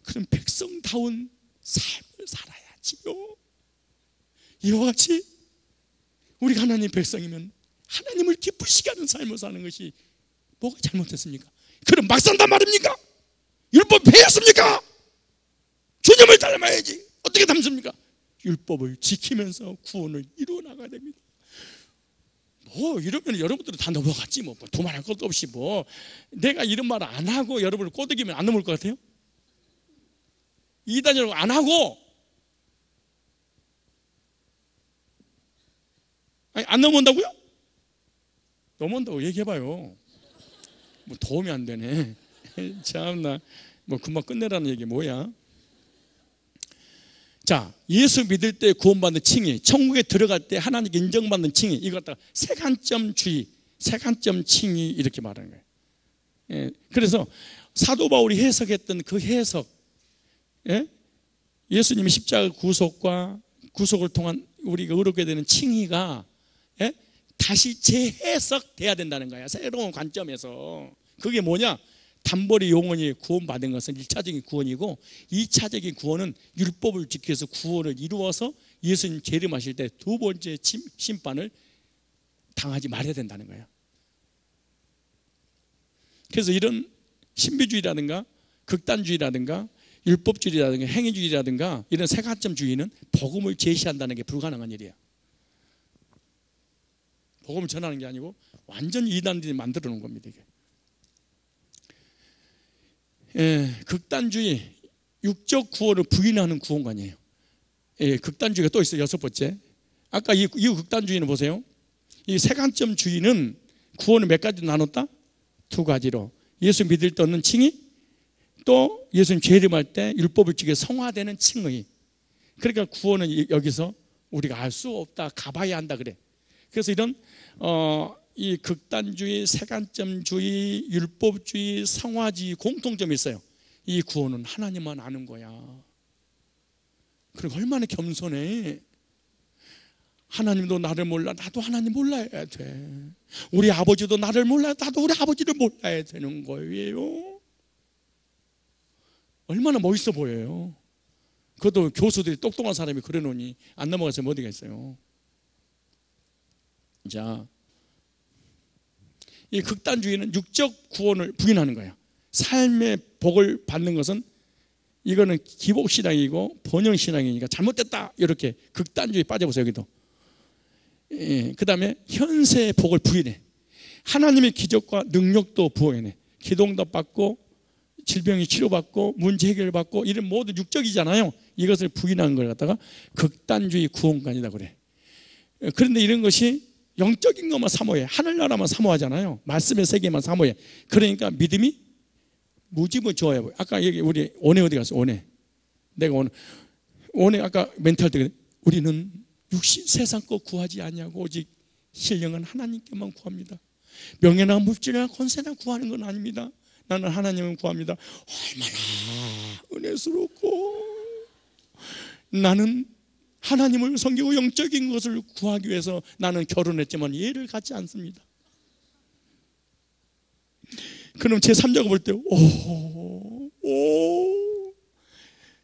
그럼 백성다운 삶을 살아야지요. 이와 같이 우리가 하나님 백성이면 하나님을 기쁘시게 하는 삶을 사는 것이 뭐가 잘못됐습니까? 그럼 막 산단 말입니까? 율법 배웠습니까? 주님을 닮아야지. 어떻게 닮습니까? 율법을 지키면서 구원을 이루어 나가야 됩니다. 뭐 이러면 여러분들은 다 넘어갔지 뭐 도말할 것도 없이 뭐 내가 이런 말 안 하고 여러분을 꼬드기면 안 넘을 것 같아요? 이단이라고 안 하고 아니 안 넘어온다고요? 넘어온다고 얘기해봐요. 뭐 도움이 안 되네. 참나 뭐 금방 끝내라는 얘기 뭐야? 자, 예수 믿을 때 구원받는 칭의, 천국에 들어갈 때 하나님께 인정받는 칭의, 이거 갖다가 세관점주의, 세관점 칭의 이렇게 말하는 거예요. 예, 그래서 사도 바울이 해석했던 그 해석, 예수님의 십자가 구속과 구속을 통한 우리가 의롭게 되는 칭의가 다시 재해석돼야 된다는 거야. 새로운 관점에서. 그게 뭐냐? 단벌이 영원히 구원받은 것은 1차적인 구원이고 2차적인 구원은 율법을 지켜서 구원을 이루어서 예수님 재림하실 때 두 번째 심판을 당하지 말아야 된다는 거예요. 그래서 이런 신비주의라든가 극단주의라든가 율법주의라든가 행위주의라든가 이런 세가점주의는 복음을 제시한다는 게 불가능한 일이에요. 복음을 전하는 게 아니고 완전히 이단들이 만들어 놓은 겁니다. 이게. 극단주의, 육적 구원을 부인하는 구원관이에요. 극단주의가 또 있어요. 6번째. 아까 이 극단주의는 보세요. 이 세관점주의는 구원을 몇 가지로 나눴다? 2가지로. 예수 믿을 때 얻는 칭의, 또 예수님 재림할 때 율법을 지켜 성화되는 칭의. 그러니까 구원은 여기서 우리가 알 수 없다, 가봐야 한다 그래. 그래서 이런 이 극단주의, 세관점주의, 율법주의, 성화주의 공통점이 있어요. 이 구원은 하나님만 아는 거야. 그리고 얼마나 겸손해. 하나님도 나를 몰라, 나도 하나님 몰라야 돼. 우리 아버지도 나를 몰라, 나도 우리 아버지를 몰라야 되는 거예요. 얼마나 멋있어 보여요. 그것도 교수들이 똑똑한 사람이 그래놓으니 안 넘어가서 어디가 있어요. 자, 이 극단주의는 육적 구원을 부인하는 거예요. 삶의 복을 받는 것은 이거는 기복신앙이고 번영신앙이니까 잘못됐다, 이렇게 극단주의에 빠져보세요. 여기도. 그 다음에 현세의 복을 부인해. 하나님의 기적과 능력도 부인해. 기도응답 받고 질병이 치료받고 문제 해결받고 이런 모든 육적이잖아요. 이것을 부인한 걸 갖다가 극단주의 구원관이다 그래. 그런데 이런 것이 영적인 것만 사모해. 하늘나라만 사모하잖아요. 말씀의 세계만 사모해. 그러니까 믿음이 무지무지해 보여. 아까 여기 우리 오네 어디 갔어? 오네. 내가 오네 아까 멘탈 때 우리는 육신 세상 거 구하지 아니하고 오직 신령은 하나님께만 구합니다. 명예나 물질이나 권세나 구하는 건 아닙니다. 나는 하나님을 구합니다. 얼마나 은혜스럽고, 나는 하나님을 섬기고 영적인 것을 구하기 위해서 나는 결혼했지만 얘를 갖지 않습니다. 그럼 제3자가 볼 때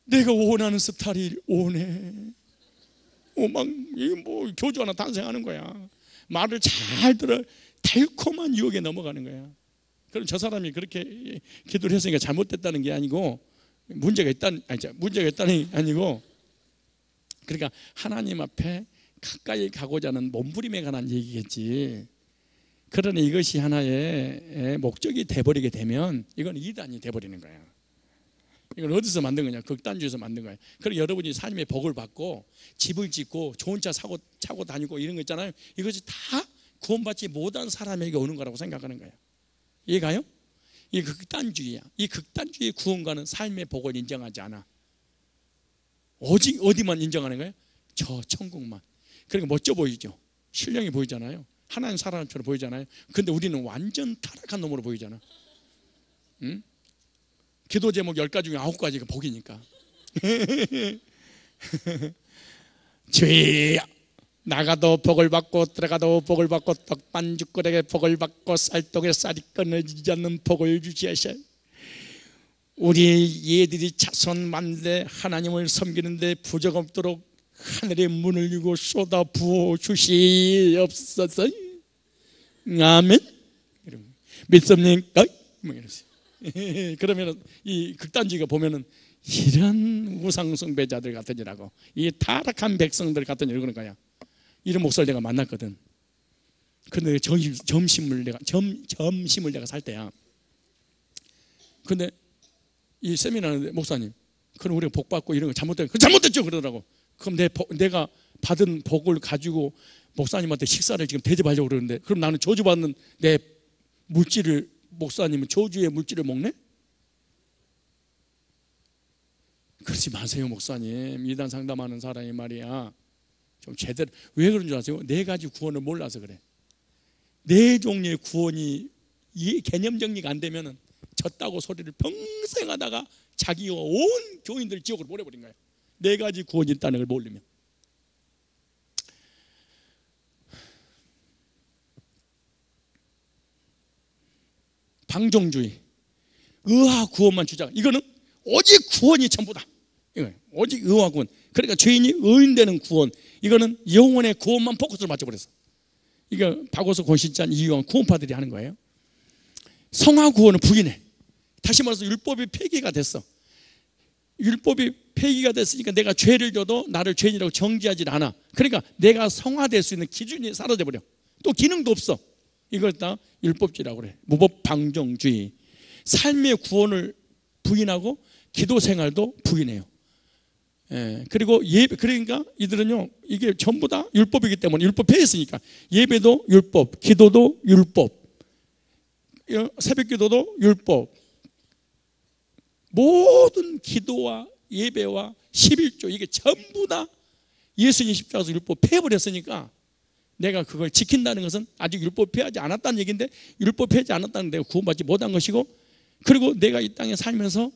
내가 원하는 스타일이 오네. 막 교주 하나 탄생하는 거야. 말을 잘 들어 달콤한 유혹에 넘어가는 거야. 그럼 저 사람이 그렇게 기도를 했으니까 잘못됐다는 게 아니고 문제가 있다는 게 아니고, 그러니까 하나님 앞에 가까이 가고자 하는 몸부림에 관한 얘기겠지. 그러니 이것이 하나의 목적이 돼버리게 되면 이건 이단이 돼버리는 거야. 이건 어디서 만든 거냐? 극단주의에서 만든 거야. 그리고 여러분이 삶의 복을 받고 집을 짓고 좋은 차 차고 다니고 이런 거 있잖아요. 이것이 다 구원받지 못한 사람에게 오는 거라고 생각하는 거야. 이해가요? 이 극단주의야. 이 극단주의 구원과는 삶의 복을 인정하지 않아. 오직 어디만 인정하는 거예요? 저 천국만. 그러니까 멋져 보이죠. 신령이 보이잖아요. 하나님 사람처럼 보이잖아요. 근데 우리는 완전 타락한 놈으로 보이잖아. 응? 기도 제목 10가지 중에 9가지가 복이니까. 주여, 나가도 복을 받고 들어가도 복을 받고 떡반죽거리에 복을 받고 쌀떡에 쌀이 끊어지지 않는 복을 주시하셔. 우리 얘들이 자손 만대 하나님을 섬기는데 부족 없도록 하늘의 문을 열고 쏟아 부어 주시옵소서. 아멘. 믿습니까? 뭐 이러세요. 그러면 이 극단주의가 보면은 이런 우상숭배자들 같으니라고, 이 타락한 백성들 같으니 그러는 거야. 이런 목사를 내가 만났거든. 근데 점심을 내가 살 때야. 근데 이 세미나 하는데, 목사님, 그럼 우리가 복 받고 이런 거 잘못됐죠 그러더라고. 그럼 내가 받은 복을 가지고 목사님한테 식사를 지금 대접하려고 그러는데, 그럼 나는 저주받는 내 물질을, 목사님은 저주의 물질을 먹네? 그러지 마세요 목사님. 이단 상담하는 사람이 말이야, 좀 제대로. 왜 그런 줄 아세요? 4가지 구원을 몰라서 그래. 4종류의 구원이 이 개념 정리가 안 되면은 졌다고 소리를 평생 하다가 자기와 온 교인들 지옥으로 보내버린 거예요. 4가지 구원이 있다는 걸 모르면. 방종주의, 의와 구원만 주장. 이거는 오직 구원이 전부다. 이거 오직 의와 구원. 그러니까 죄인이 의인되는 구원. 이거는 영혼의 구원만 포커스를 맞춰버렸어. 이거 박오서 권신찬 이유한 구원파들이 하는 거예요. 성화 구원을 부인해. 다시 말해서 율법이 폐기가 됐어. 율법이 폐기가 됐으니까 내가 죄를 져도 나를 죄인이라고 정죄하지 않아. 그러니까 내가 성화될 수 있는 기준이 사라져버려. 또 기능도 없어. 이걸 다 율법주의라고 그래. 무법 방종주의. 삶의 구원을 부인하고 기도 생활도 부인해요. 그리고 예배, 그러니까 이들은요, 이게 전부 다 율법이기 때문에 율법 폐했으니까 예배도 율법, 기도도 율법, 새벽 기도도 율법, 모든 기도와 예배와 11조 이게 전부 다 예수님 십자가에서 율법 폐해버렸으니까 내가 그걸 지킨다는 것은 아직 율법 폐하지 않았다는 얘기인데, 율법 폐하지 않았다는 내가 구원받지 못한 것이고, 그리고 내가 이 땅에 살면서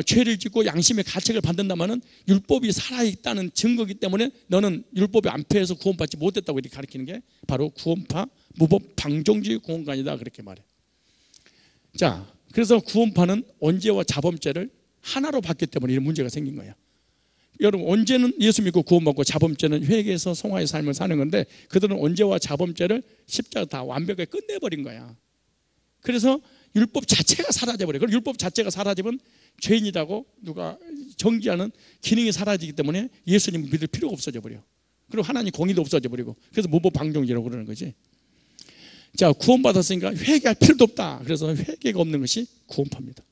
죄를 짓고 양심의 가책을 받는다면은 율법이 살아있다는 증거이기 때문에 너는 율법이 안 폐해서 구원받지 못했다고 이렇게 가르치는 게 바로 구원파 무법 방종주의 구원관이다, 그렇게 말해. 자, 그래서 구원파는 언제와 자범죄를 하나로 봤기 때문에 이런 문제가 생긴 거야. 여러분, 언제는 예수 믿고 구원받고 자범죄는 회개해서 성화의 삶을 사는 건데, 그들은 언제와 자범죄를 십자가 다 완벽하게 끝내버린 거야. 그래서 율법 자체가 사라져버려요. 그리고 율법 자체가 사라지면 죄인이라고 누가 정죄하는 기능이 사라지기 때문에 예수님을 믿을 필요가 없어져 버려. 그리고 하나님 공의도 없어져 버리고, 그래서 무법 방종죄라고 그러는 거지. 자, 구원받았으니까 회개할 필요도 없다. 그래서 회개가 없는 것이 구원파입니다.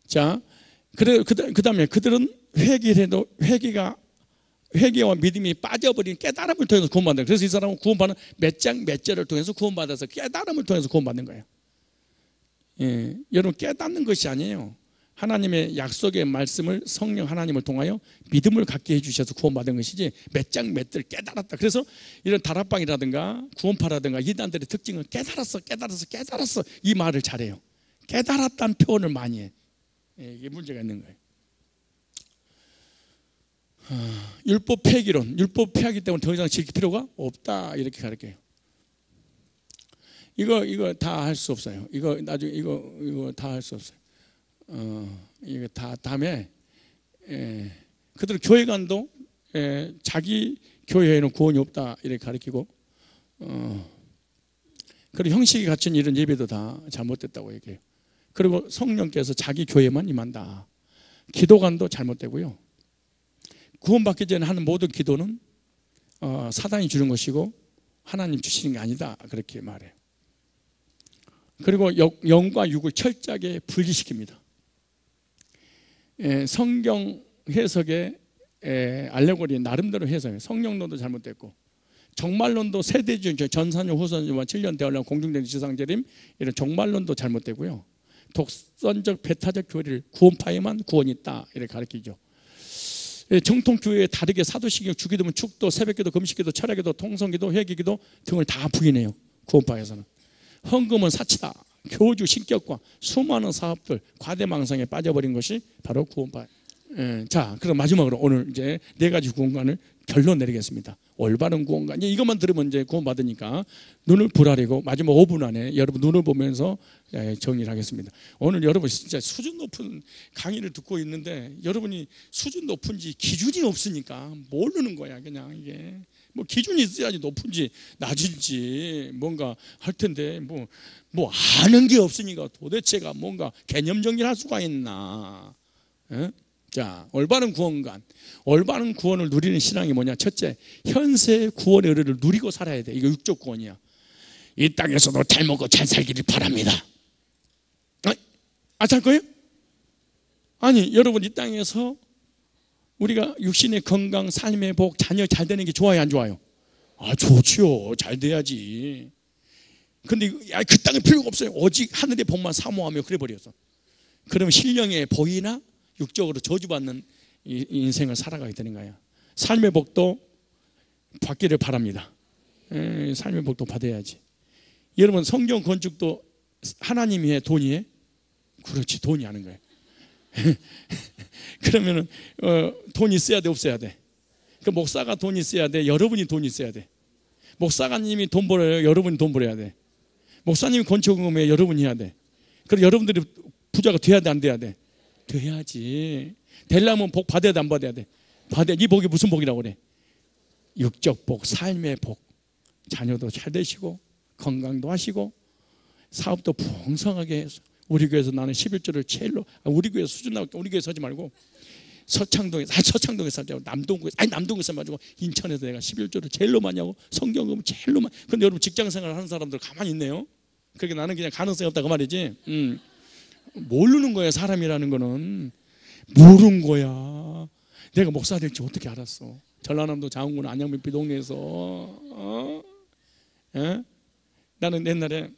자, 그 다음에 그들은 회개를 해도 회개와 믿음이 빠져버린 깨달음을 통해서 구원받는 거예요. 그래서 이 사람은 구원받는 몇 장 몇 절을 통해서 구원받아서 깨달음을 통해서 구원받는 거예요. 여러분, 깨닫는 것이 아니에요. 하나님의 약속의 말씀을 성령 하나님을 통하여 믿음을 갖게 해주셔서 구원받은 것이지 몇 장 몇 절 깨달았다. 그래서 이런 다락방이라든가 구원파라든가 이단들의 특징은 깨달았어 이 말을 잘해요. 깨달았다는 표현을 많이 해. 이게 문제가 있는 거예요. 율법 폐기론, 율법 폐하기 때문에 더 이상 지킬 필요가 없다, 이렇게 가르쳐요. 이거 다 할 수 없어요. 이거 나중에 이거 다 할 수 없어요. 이거 다 다음에 그들은 교회관도 자기 교회에는 구원이 없다, 이렇게 가르치고, 그리고 형식이 갖춘 이런 예배도 다 잘못됐다고 얘기해요. 그리고 성령께서 자기 교회만 임한다. 기도관도 잘못되고요. 구원받기 전에 하는 모든 기도는 사단이 주는 것이고 하나님 주시는 게 아니다, 그렇게 말해요. 그리고 영과 육을 철저하게 분리시킵니다. 성경 해석의 알레고리 나름대로 해석해요. 성령론도 잘못됐고, 종말론도 세대주의, 전산유 후선유와 7년 대환란 공중된 지상재림, 이런 종말론도 잘못되고요. 독선적 배타적 교리를 구원파에만 구원이 있다, 이렇게 가르치죠. 정통교회에 다르게 사도신경, 주기도문, 축도, 새벽기도, 금식기도, 철야기도, 통성기도, 회개기도 등을 다 부인해요. 구원파에서는 헌금은 사치다, 교주, 신격과 수많은 사업들, 과대망상에 빠져버린 것이 바로 구원파. 자, 그럼 마지막으로 오늘 이제 4가지 구원관을 결론 내리겠습니다. 올바른 구원관, 이것만 들으면 이제 구원받으니까 눈을 부라리고 마지막 5분 안에 여러분 눈을 보면서 정리를 하겠습니다. 오늘 여러분 진짜 수준 높은 강의를 듣고 있는데, 여러분이 수준 높은지 기준이 없으니까 모르는 거야. 그냥 이게 뭐 기준이 있어야지 높은지 낮은지 뭔가 할 텐데, 뭐 아는 게 없으니까 도대체가 뭔가 개념 정리를 할 수가 있나. 자, 올바른 구원관, 올바른 구원을 누리는 신앙이 뭐냐? 첫째, 현세의 구원의 의를 누리고 살아야 돼. 이거 육적 구원이야. 이 땅에서도 잘 먹고 잘 살기를 바랍니다. 살 거예요? 아니, 여러분, 이 땅에서 우리가 육신의 건강, 삶의 복, 자녀 잘 되는 게 좋아요, 안 좋아요? 좋지요. 잘 돼야지. 근데 그 땅에 필요가 없어요. 오직 하늘의 복만 사모하며 그래 버렸어. 그러면 신령의 복이나 육적으로 저주받는 이 인생을 살아가게 되는 거야. 삶의 복도 받기를 바랍니다. 삶의 복도 받아야지. 여러분, 성경 건축도 하나님이 해, 돈이 해? 그렇지, 돈이 하는 거예요. 그러면은 돈이 있어야 돼, 없어야 돼? 그 목사가 돈이 있어야 돼, 여러분이 돈이 있어야 돼? 목사님이 돈 벌어요? 여러분이 돈 벌어야 돼? 목사님이 건축금에 여러분이 해야 돼. 그래서 여러분들이 부자가 돼야 돼, 안 돼야 돼? 돼야지. 되려면 복 받아야 돼, 안 받아야 돼? 받아야. 이 복이 무슨 복이라고 그래? 육적 복, 삶의 복. 자녀도 잘 되시고 건강도 하시고 사업도 풍성하게 해서. 우리 교회에서 나는 11조를 제일로, 우리 교회 수준 나올 때 우리 교회 서지 말고 서창동에서 하자고, 남동에서 가지고 인천에서 내가 11조를 제일로 많이 하고 성경금 제일로 많이. 근데 여러분 직장생활 하는 사람들 가만히 있네요. 그러니까 나는 그냥 가능성이 없다 그 말이지. 모르는 거야. 사람이라는 거는 모르는 거야. 내가 목사 될지 어떻게 알았어? 전라남도 장흥군 안양면비 동네에서 나는 옛날에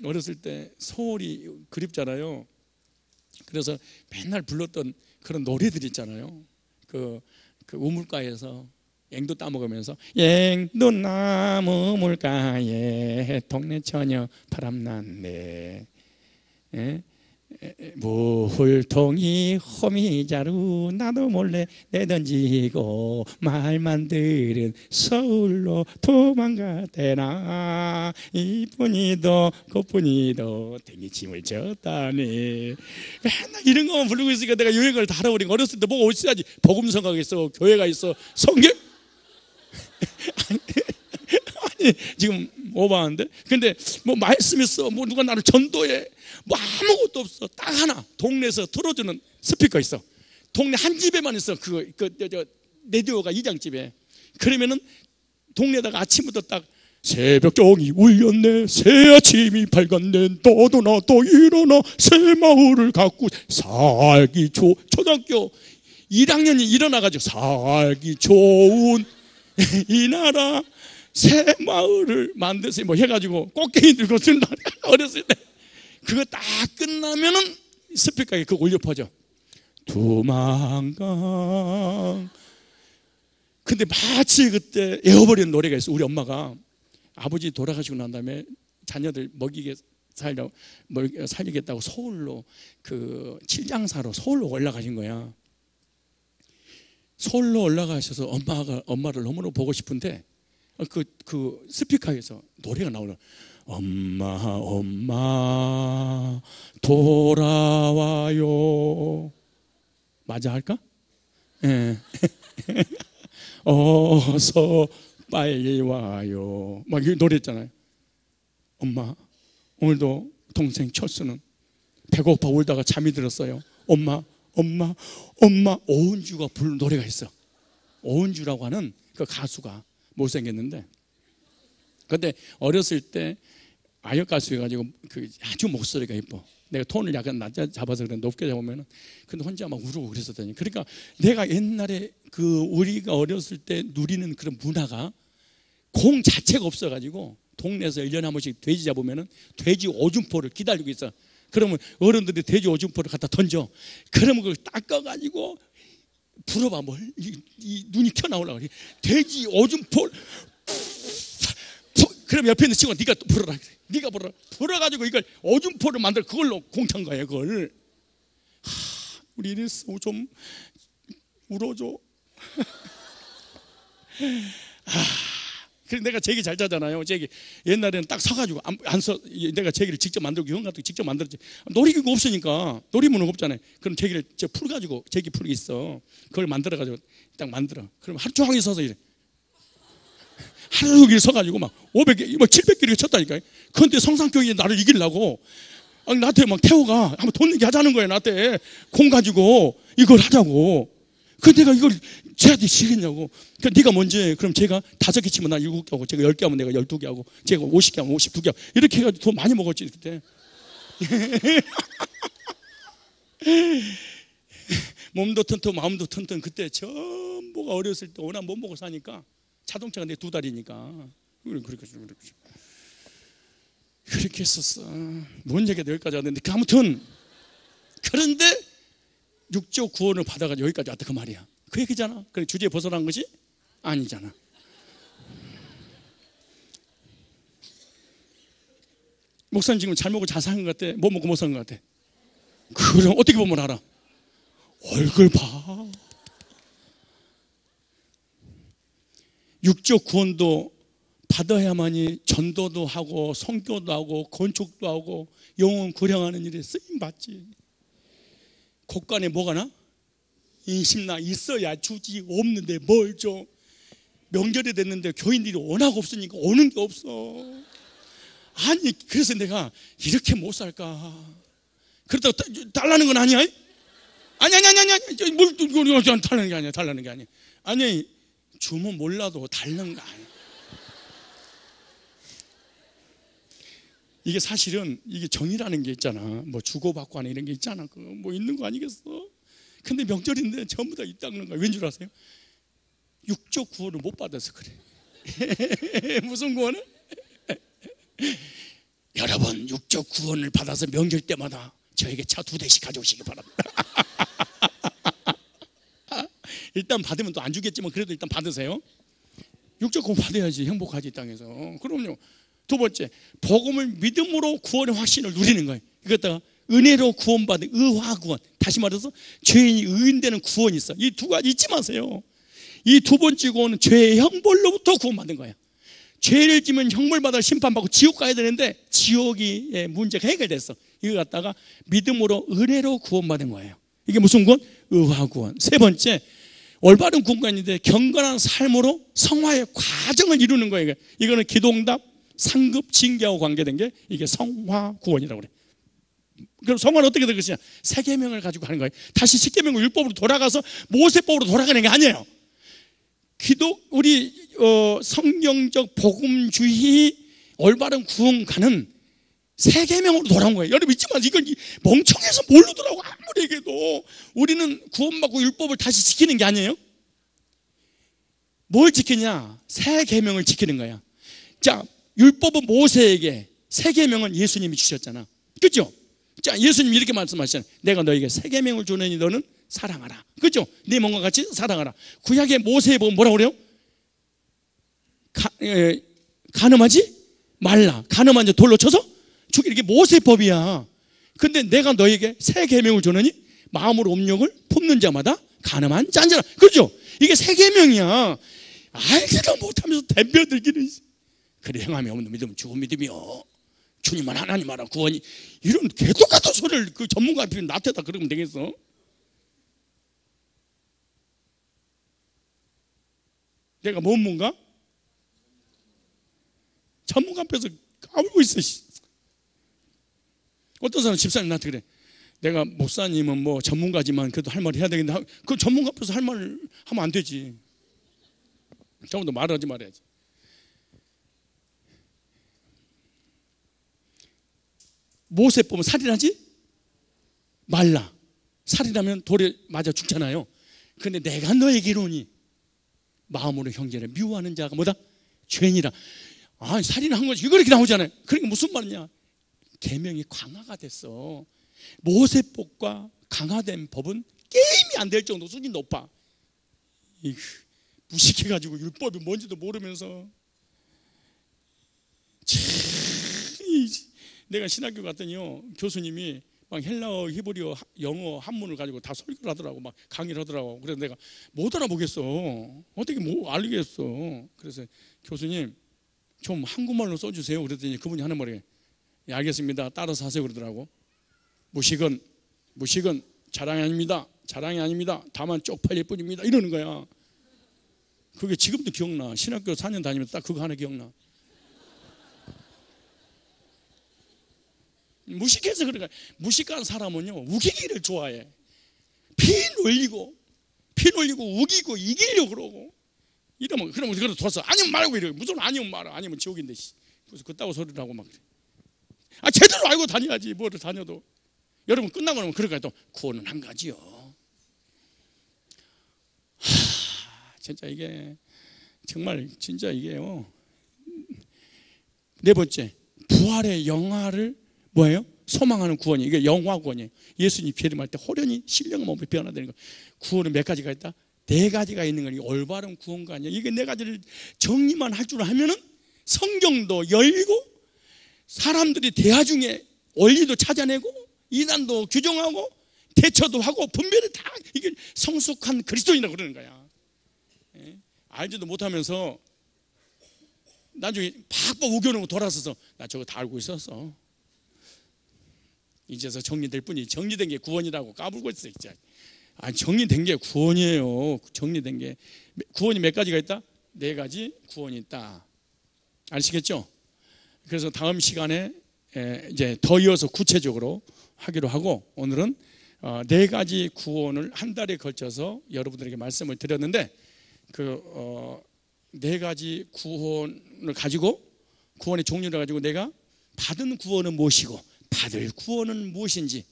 어렸을 때 서울이 그립잖아요. 그래서 맨날 불렀던 그런 노래들 있잖아요. 그 우물가에서 앵도 따먹으면서 앵도나무 물가에 동네 처녀 바람났네. 물통이 호미자루 나도 몰래 내던지고 말만 들은 서울로 도망가대나 이뿐이도 그뿐이도 댕기침을 졌다네. 맨날 이런 것만 부르고 있으니까 내가 여행을 다 알아버린. 어렸을 때 뭐가 어찌하지? 복음성가가 있어, 교회가 있어, 성경 아니 지금 오버하는데. 근데 뭐 말씀 있어, 뭐 누가 나를 전도해, 뭐 아무것도 없어. 딱 하나 동네에서 틀어주는 스피커 있어. 동네 한 집에만 있어. 저 라디오가 이장집에. 그러면은 동네에다가 아침부터 딱 새벽종이 울렸네, 새 아침이 밝았네, 너도 나도 일어나 새 마을을 갖고 살기 초등학교 1학년이 일어나가지고 살기 좋은 이 나라 새 마을을 만드세요 뭐 해가지고 꽃게임 들고 쓴다. 어렸을 때 그거 딱 끝나면은 스피커에 그거 올려 퍼져. 두만강. 근데 마치 그때 에어버린 노래가 있어. 우리 엄마가 아버지 돌아가시고 난 다음에 자녀들 먹이게 살리겠다고 서울로 그 칠장사로 서울로 올라가신 거야. 서울로 올라가셔서 엄마를 너무너무 보고 싶은데 그 스피커에서 노래가 나오는 엄마 돌아와요. 맞아 할까? 예. 어서 빨리 와요. 막 이 노래 있잖아요. 엄마 오늘도 동생 철수는 배고파 울다가 잠이 들었어요. 엄마 오은주가 부른 노래가 있어. 오은주라고 하는 그 가수가 못생겼는데, 근데 어렸을 때 아역 가수 해가지고 그 아주 목소리가 예뻐. 내가 톤을 약간 낮게 잡아서 그래, 높게 잡으면은 근데 혼자 막 울고 그랬었더니. 그러니까 내가 옛날에 그 우리가 어렸을 때 누리는 그런 문화가 공 자체가 없어가지고 동네에서 1년에 한 번씩 돼지 잡으면은 돼지 오줌포를 기다리고 있어. 그러면 어른들이 돼지 오줌포를 갖다 던져. 그러면 그걸 닦아가지고 불어봐. 이 눈이 튀어나오려고 그래. 돼지 오줌포를 그럼 옆에 있는 친구가 네가 또 불어라. 네가 불어가지고 이걸 오줌포를 만들어 그걸로 공찬 거야. 그걸. 우리 이랬어. 좀 울어줘. 그래서 내가 제기 잘 짜잖아요. 제기 옛날에는 딱 서가지고 내가 제기를 직접 만들고 형 같은 거 직접 만들었지. 놀이기구 없으니까, 놀이문은 없잖아요. 그럼 제기를 풀가지고 제기 풀이 있어. 그걸 만들어가지고 딱 만들어. 그럼 하루 종일 서서 이래. 하루 종일 서가지고 막 500개, 700개 쳤다니까. 그런데 성상교육이 나를 이기려고 나한테 막 태워가. 한번 돈 내기 하자는 거야. 나한테 공 가지고 이걸 하자고. 그 내가 이걸 쟤한테 지겠냐고. 그러니까 네가 먼저 해. 그럼 제가 5개 치면 나 7개 하고, 제가 10개 하면 내가 12개 하고, 제가 50개 하면 52개 하고, 이렇게 해가지고 돈 많이 먹었지 그때. 몸도 튼튼 마음도 튼튼. 그때 전부가 어렸을 때 워낙 못 먹고 사니까 자동차가 내 2달이니까 그렇게 했었어. 뭔 얘기가 여기까지 왔는데, 아무튼 그런데 6조 구원을 받아가지고 여기까지 왔다 그 말이야. 그 얘기잖아. 그래, 주제에 벗어난 것이 아니잖아. 목사님 지금 잘 먹고 잘 사는 것 같아? 뭐 먹고 못 사는 것 같아? 그럼 어떻게 보면 알아? 얼굴 봐. 6조 구원도 받아야만이 전도도 하고 선교도 하고 건축도 하고 영혼 구령하는 일에 쓰임 받지. 곳간에 뭐가 나? 인심나. 있어야 주지. 없는데 뭘 줘. 명절이 됐는데 교인들이 워낙 없으니까 오는 게 없어. 아니 그래서 내가 이렇게 못 살까. 그렇다고 달라는 건 아니야. 아니 뭘 달라는 게 아니야. 달라는 게 아니야. 아니 주면 몰라도 달라는 거 아니야. 이게 사실은 이게 정이라는 게 있잖아. 뭐 주고받고 하는 이런 게 있잖아. 그거 뭐 있는 거 아니겠어? 근데 명절인데 전부 다 있다는 거야. 왠 줄 아세요? 육적 구원을 못 받아서 그래. 무슨 구원을? 여러분 육적 구원을 받아서 명절 때마다 저에게 차 2대씩 가져오시기 바랍니다. 일단 받으면 또 안 주겠지만 그래도 일단 받으세요. 육적 구원 받아야지 행복하지 이 땅에서. 그럼요. 두 번째, 복음을 믿음으로 구원의 확신을 누리는 거예요. 이것다가 은혜로 구원받은 의화구원. 다시 말해서 죄인이 의인되는 구원이 있어. 이 두 가지 잊지 마세요. 이 두 번째 구원은 죄의 형벌로부터 구원받는 거예요. 죄를 지면 형벌받아 심판받고 지옥 가야 되는데 지옥의 문제가 해결됐어. 이거 갖다가 믿음으로 은혜로 구원받은 거예요. 이게 무슨 구원? 의화구원. 세 번째, 올바른 구원관인데 경건한 삶으로 성화의 과정을 이루는 거예요. 이거는 기도응답, 상급, 징계하고 관계된 게 이게 성화구원이라고 그래. 그럼 성화는 어떻게 될 것이냐? 세 계명을 가지고 하는 거예요. 다시 십계명과 율법으로 돌아가서 모세법으로 돌아가는 게 아니에요. 우리 성경적 복음주의 올바른 구원가는 세 계명으로 돌아온 거예요. 여러분 잊지 마세요. 이건 멍청해서 모르더라고. 아무리 얘기해도 우리는 구원받고 율법을 다시 지키는 게 아니에요. 뭘 지키냐? 세 계명을 지키는 거야. 자, 율법은 모세에게, 세 계명은 예수님이 주셨잖아. 그렇죠? 자, 예수님이 이렇게 말씀하시잖아요. 내가 너에게 세 계명을 주느니 너는 사랑하라. 그렇죠? 네 몸과 같이 사랑하라. 구약의 모세에 보면 뭐라고 그래요? 간음하지 말라. 간음한 자 돌로 쳐서 죽이라. 이게 모세법이야. 근데 내가 너에게 세 계명을 주느니 마음으로 음욕을 품는 자마다 간음한 자 앉아라. 그렇죠? 이게 세 계명이야. 알지도 못하면서 덤벼들기는. 그래, 행함이 없는 믿음은 죽은 믿음이요. 주님만 하나님 알아 구원이. 이런 개똥 같은 소리를 그 전문가 앞에 나한테다 그러면 되겠어? 내가 뭔 문가? 전문가 앞에서 까불고 있어. 어떤 사람 집사님 나한테 그래. 내가 목사님은 뭐 전문가지만 그래도 할 말 해야 되겠는데 그 전문가 앞에서 할 말 하면 안 되지. 처음부터 말하지 말아야지. 모세 보면 살인하지 말라. 살인하면 돌에 맞아 죽잖아요. 그런데 내가 너에게 이르노니 마음으로 형제를 미워하는 자가 뭐다? 죄인이라. 아, 살인한 거지. 이거 이렇게 나오잖아요. 그러니까 무슨 말이냐? 계명이 강화가 됐어. 모세법과 강화된 법은 게임이 안 될 정도 수준이 높아. 무식해가지고 율법이 뭔지도 모르면서. 내가 신학교 갔더니요, 교수님이 막 헬라어, 히브리어, 영어, 한문을 가지고 다 설교를 하더라고. 막 강의를 하더라고. 그래서 내가 못 알아보겠어. 어떻게 뭐 알겠어. 그래서 교수님 좀 한국말로 써주세요. 그랬더니 그분이 하는 말이에요. 예, 알겠습니다. 따라서 하세요. 그러더라고. 무식은 자랑이 아닙니다. 자랑이 아닙니다. 다만 쪽팔릴 뿐입니다. 이러는 거야. 그게 지금도 기억나. 신학교 4년 다니면서 딱 그거 하나 기억나. 무식해서 그런 거야. 무식한 사람은요, 우기기를 좋아해. 피 놀리고 우기고 이기려고 그러고. 이러면 그러면 그래도 뒀어. 아니면 말고 이래. 무슨 아니면 말아. 아니면 지옥인데. 그래서 그따구 소리를 하고 막 그래. 아, 제대로 알고 다녀야지. 뭐를 다녀도. 여러분 끝나고 나면 그럴까요? 또 구원은 한 가지요. 진짜 이게 정말 진짜 이게요. 네 번째, 부활의 영화를 뭐예요? 소망하는 구원이. 이게 영화 구원이에요. 예수님 재림할 때 호련히 신령한 몸을 변화되는 거. 구원은 몇 가지가 있다? 네 가지가 있는 거니 올바른 구원가 아니야. 이게 네 가지를 정리만 할 줄 하면은 성경도 열리고 사람들이 대화 중에 원리도 찾아내고 이단도 규정하고 대처도 하고 분별을 다 이게 성숙한 그리스도인이라고 그러는 거야. 알지도 못하면서 나중에 팍팍 우겨놓고 돌아서서 나 저거 다 알고 있었어. 이제서 정리될 뿐이 정리된 게 구원이라고 까불고 있어. 아니, 정리된 게 구원이에요. 정리된 게 구원이 몇 가지가 있다? 4가지 구원이 있다. 아시겠죠? 그래서 다음 시간에 이제 더 이어서 구체적으로 하기로 하고, 오늘은 4가지 구원을 한 달에 걸쳐서 여러분들에게 말씀을 드렸는데, 그 4가지 구원을 가지고, 구원의 종류를 가지고 내가 받은 구원은 무엇이고 받을 구원은 무엇인지,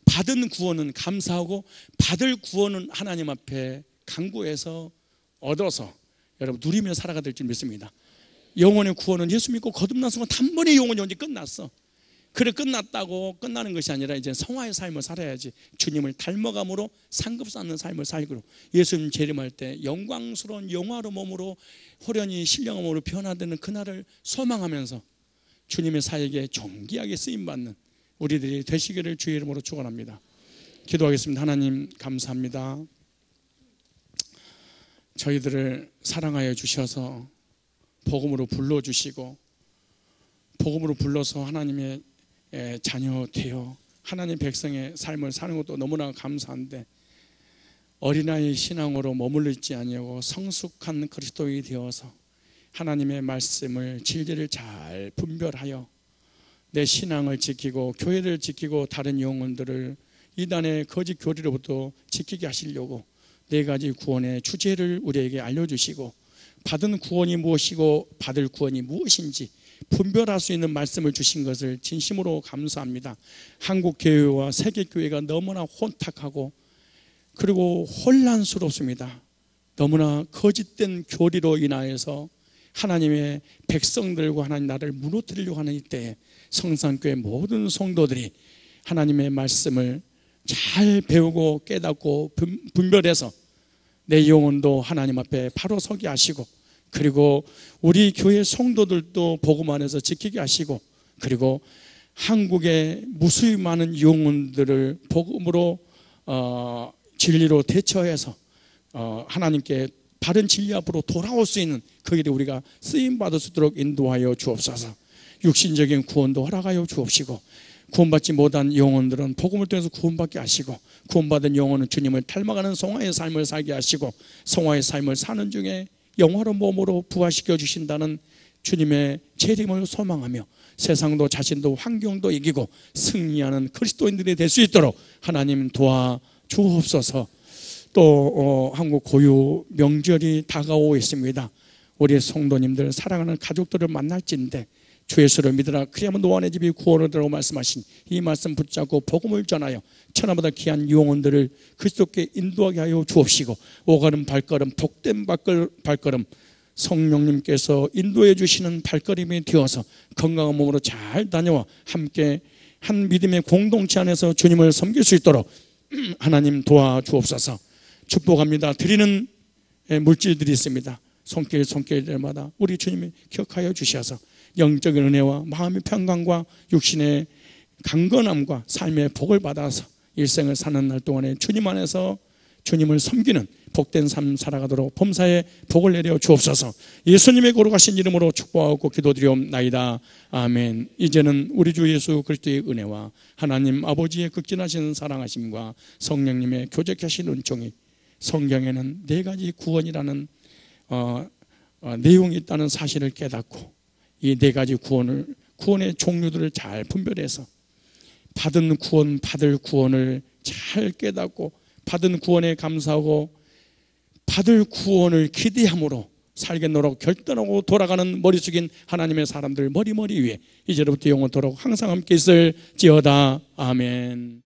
받은 구원은 감사하고 받을 구원은 하나님 앞에 간구해서 얻어서 여러분 누리며 살아가 될 줄 믿습니다. 영혼의 구원은 예수 믿고 거듭난 순간 단번에 영혼이 언제 끝났어. 그래, 끝났다고 끝나는 것이 아니라 이제 성화의 삶을 살아야지. 주님을 닮아감으로 상급 쌓는 삶을 살기로, 예수님 재림할 때 영광스러운 영화로 몸으로 호련히 신령함으로 변화되는 그날을 소망하면서 주님의 사역에 존귀하게 쓰임받는 우리들이 되시기를 주의 이름으로 축원합니다. 기도하겠습니다. 하나님 감사합니다. 저희들을 사랑하여 주셔서 복음으로 불러주시고, 복음으로 불러서 하나님의 자녀 되어 하나님 백성의 삶을 사는 것도 너무나 감사한데, 어린아이 신앙으로 머물러 있지 아니하고 성숙한 그리스도인이 되어서 하나님의 말씀을, 진리를 잘 분별하여 내 신앙을 지키고 교회를 지키고 다른 영혼들을 이단의 거짓 교리로부터 지키게 하시려고 4가지 구원의 주제를 우리에게 알려주시고, 받은 구원이 무엇이고 받을 구원이 무엇인지 분별할 수 있는 말씀을 주신 것을 진심으로 감사합니다. 한국교회와 세계교회가 너무나 혼탁하고 그리고 혼란스럽습니다. 너무나 거짓된 교리로 인하여서 하나님의 백성들과 하나님 나라를 무너뜨리려고 하는 이때에 성산교회 모든 성도들이 하나님의 말씀을 잘 배우고 깨닫고 분별해서 내 영혼도 하나님 앞에 바로 서게 하시고, 그리고 우리 교회 성도들도 복음 안에서 지키게 하시고, 그리고 한국의 무수히 많은 영혼들을 복음으로 진리로 대처해서 하나님께 바른 진리 앞으로 돌아올 수 있는 그 길에 우리가 쓰임받을 수 있도록 인도하여 주옵소서. 육신적인 구원도 허락하여 주옵시고, 구원받지 못한 영혼들은 복음을 통해서 구원받게 하시고, 구원받은 영혼은 주님을 닮아가는 성화의 삶을 살게 하시고, 성화의 삶을 사는 중에 영화로운 몸으로 부활시켜 주신다는 주님의 재림을 소망하며 세상도 자신도 환경도 이기고 승리하는 그리스도인들이 될 수 있도록 하나님 도와 주옵소서. 또 한국 고유 명절이 다가오고 있습니다. 우리 성도님들, 사랑하는 가족들을 만날진데 주 예수를 믿으라 그리하면 노아의 집이 구원을 얻으라고 말씀하신 이 말씀 붙잡고 복음을 전하여 천하보다 귀한 영혼들을 그리스도께 인도하게 하여 주옵시고, 오가는 발걸음, 복된 발걸음, 성령님께서 인도해 주시는 발걸음이 되어서 건강한 몸으로 잘 다녀와 함께 한 믿음의 공동체 안에서 주님을 섬길 수 있도록 하나님 도와주옵소서. 축복합니다. 드리는 물질들이 있습니다. 손길마다 우리 주님이 기억하여 주셔서 영적인 은혜와 마음의 평강과 육신의 강건함과 삶의 복을 받아서 일생을 사는 날 동안에 주님 안에서 주님을 섬기는 복된 삶 살아가도록 범사에 복을 내려 주옵소서. 예수님의 거룩하신 이름으로 축복하고 기도드리옵나이다. 아멘. 이제는 우리 주 예수 그리스도의 은혜와 하나님 아버지의 극진하신 사랑하심과 성령님의 교제하신 은총이, 성경에는 4가지 구원이라는 내용이 있다는 사실을 깨닫고 이 4가지 구원의 종류들을 잘 분별해서 받은 구원, 받을 구원을 잘 깨닫고 받은 구원에 감사하고 받을 구원을 기대함으로 살겠노라고 결단하고 돌아가는 머리 숙인 하나님의 사람들 머리 위에 이제로부터 영원토록 항상 함께 있을지어다. 아멘.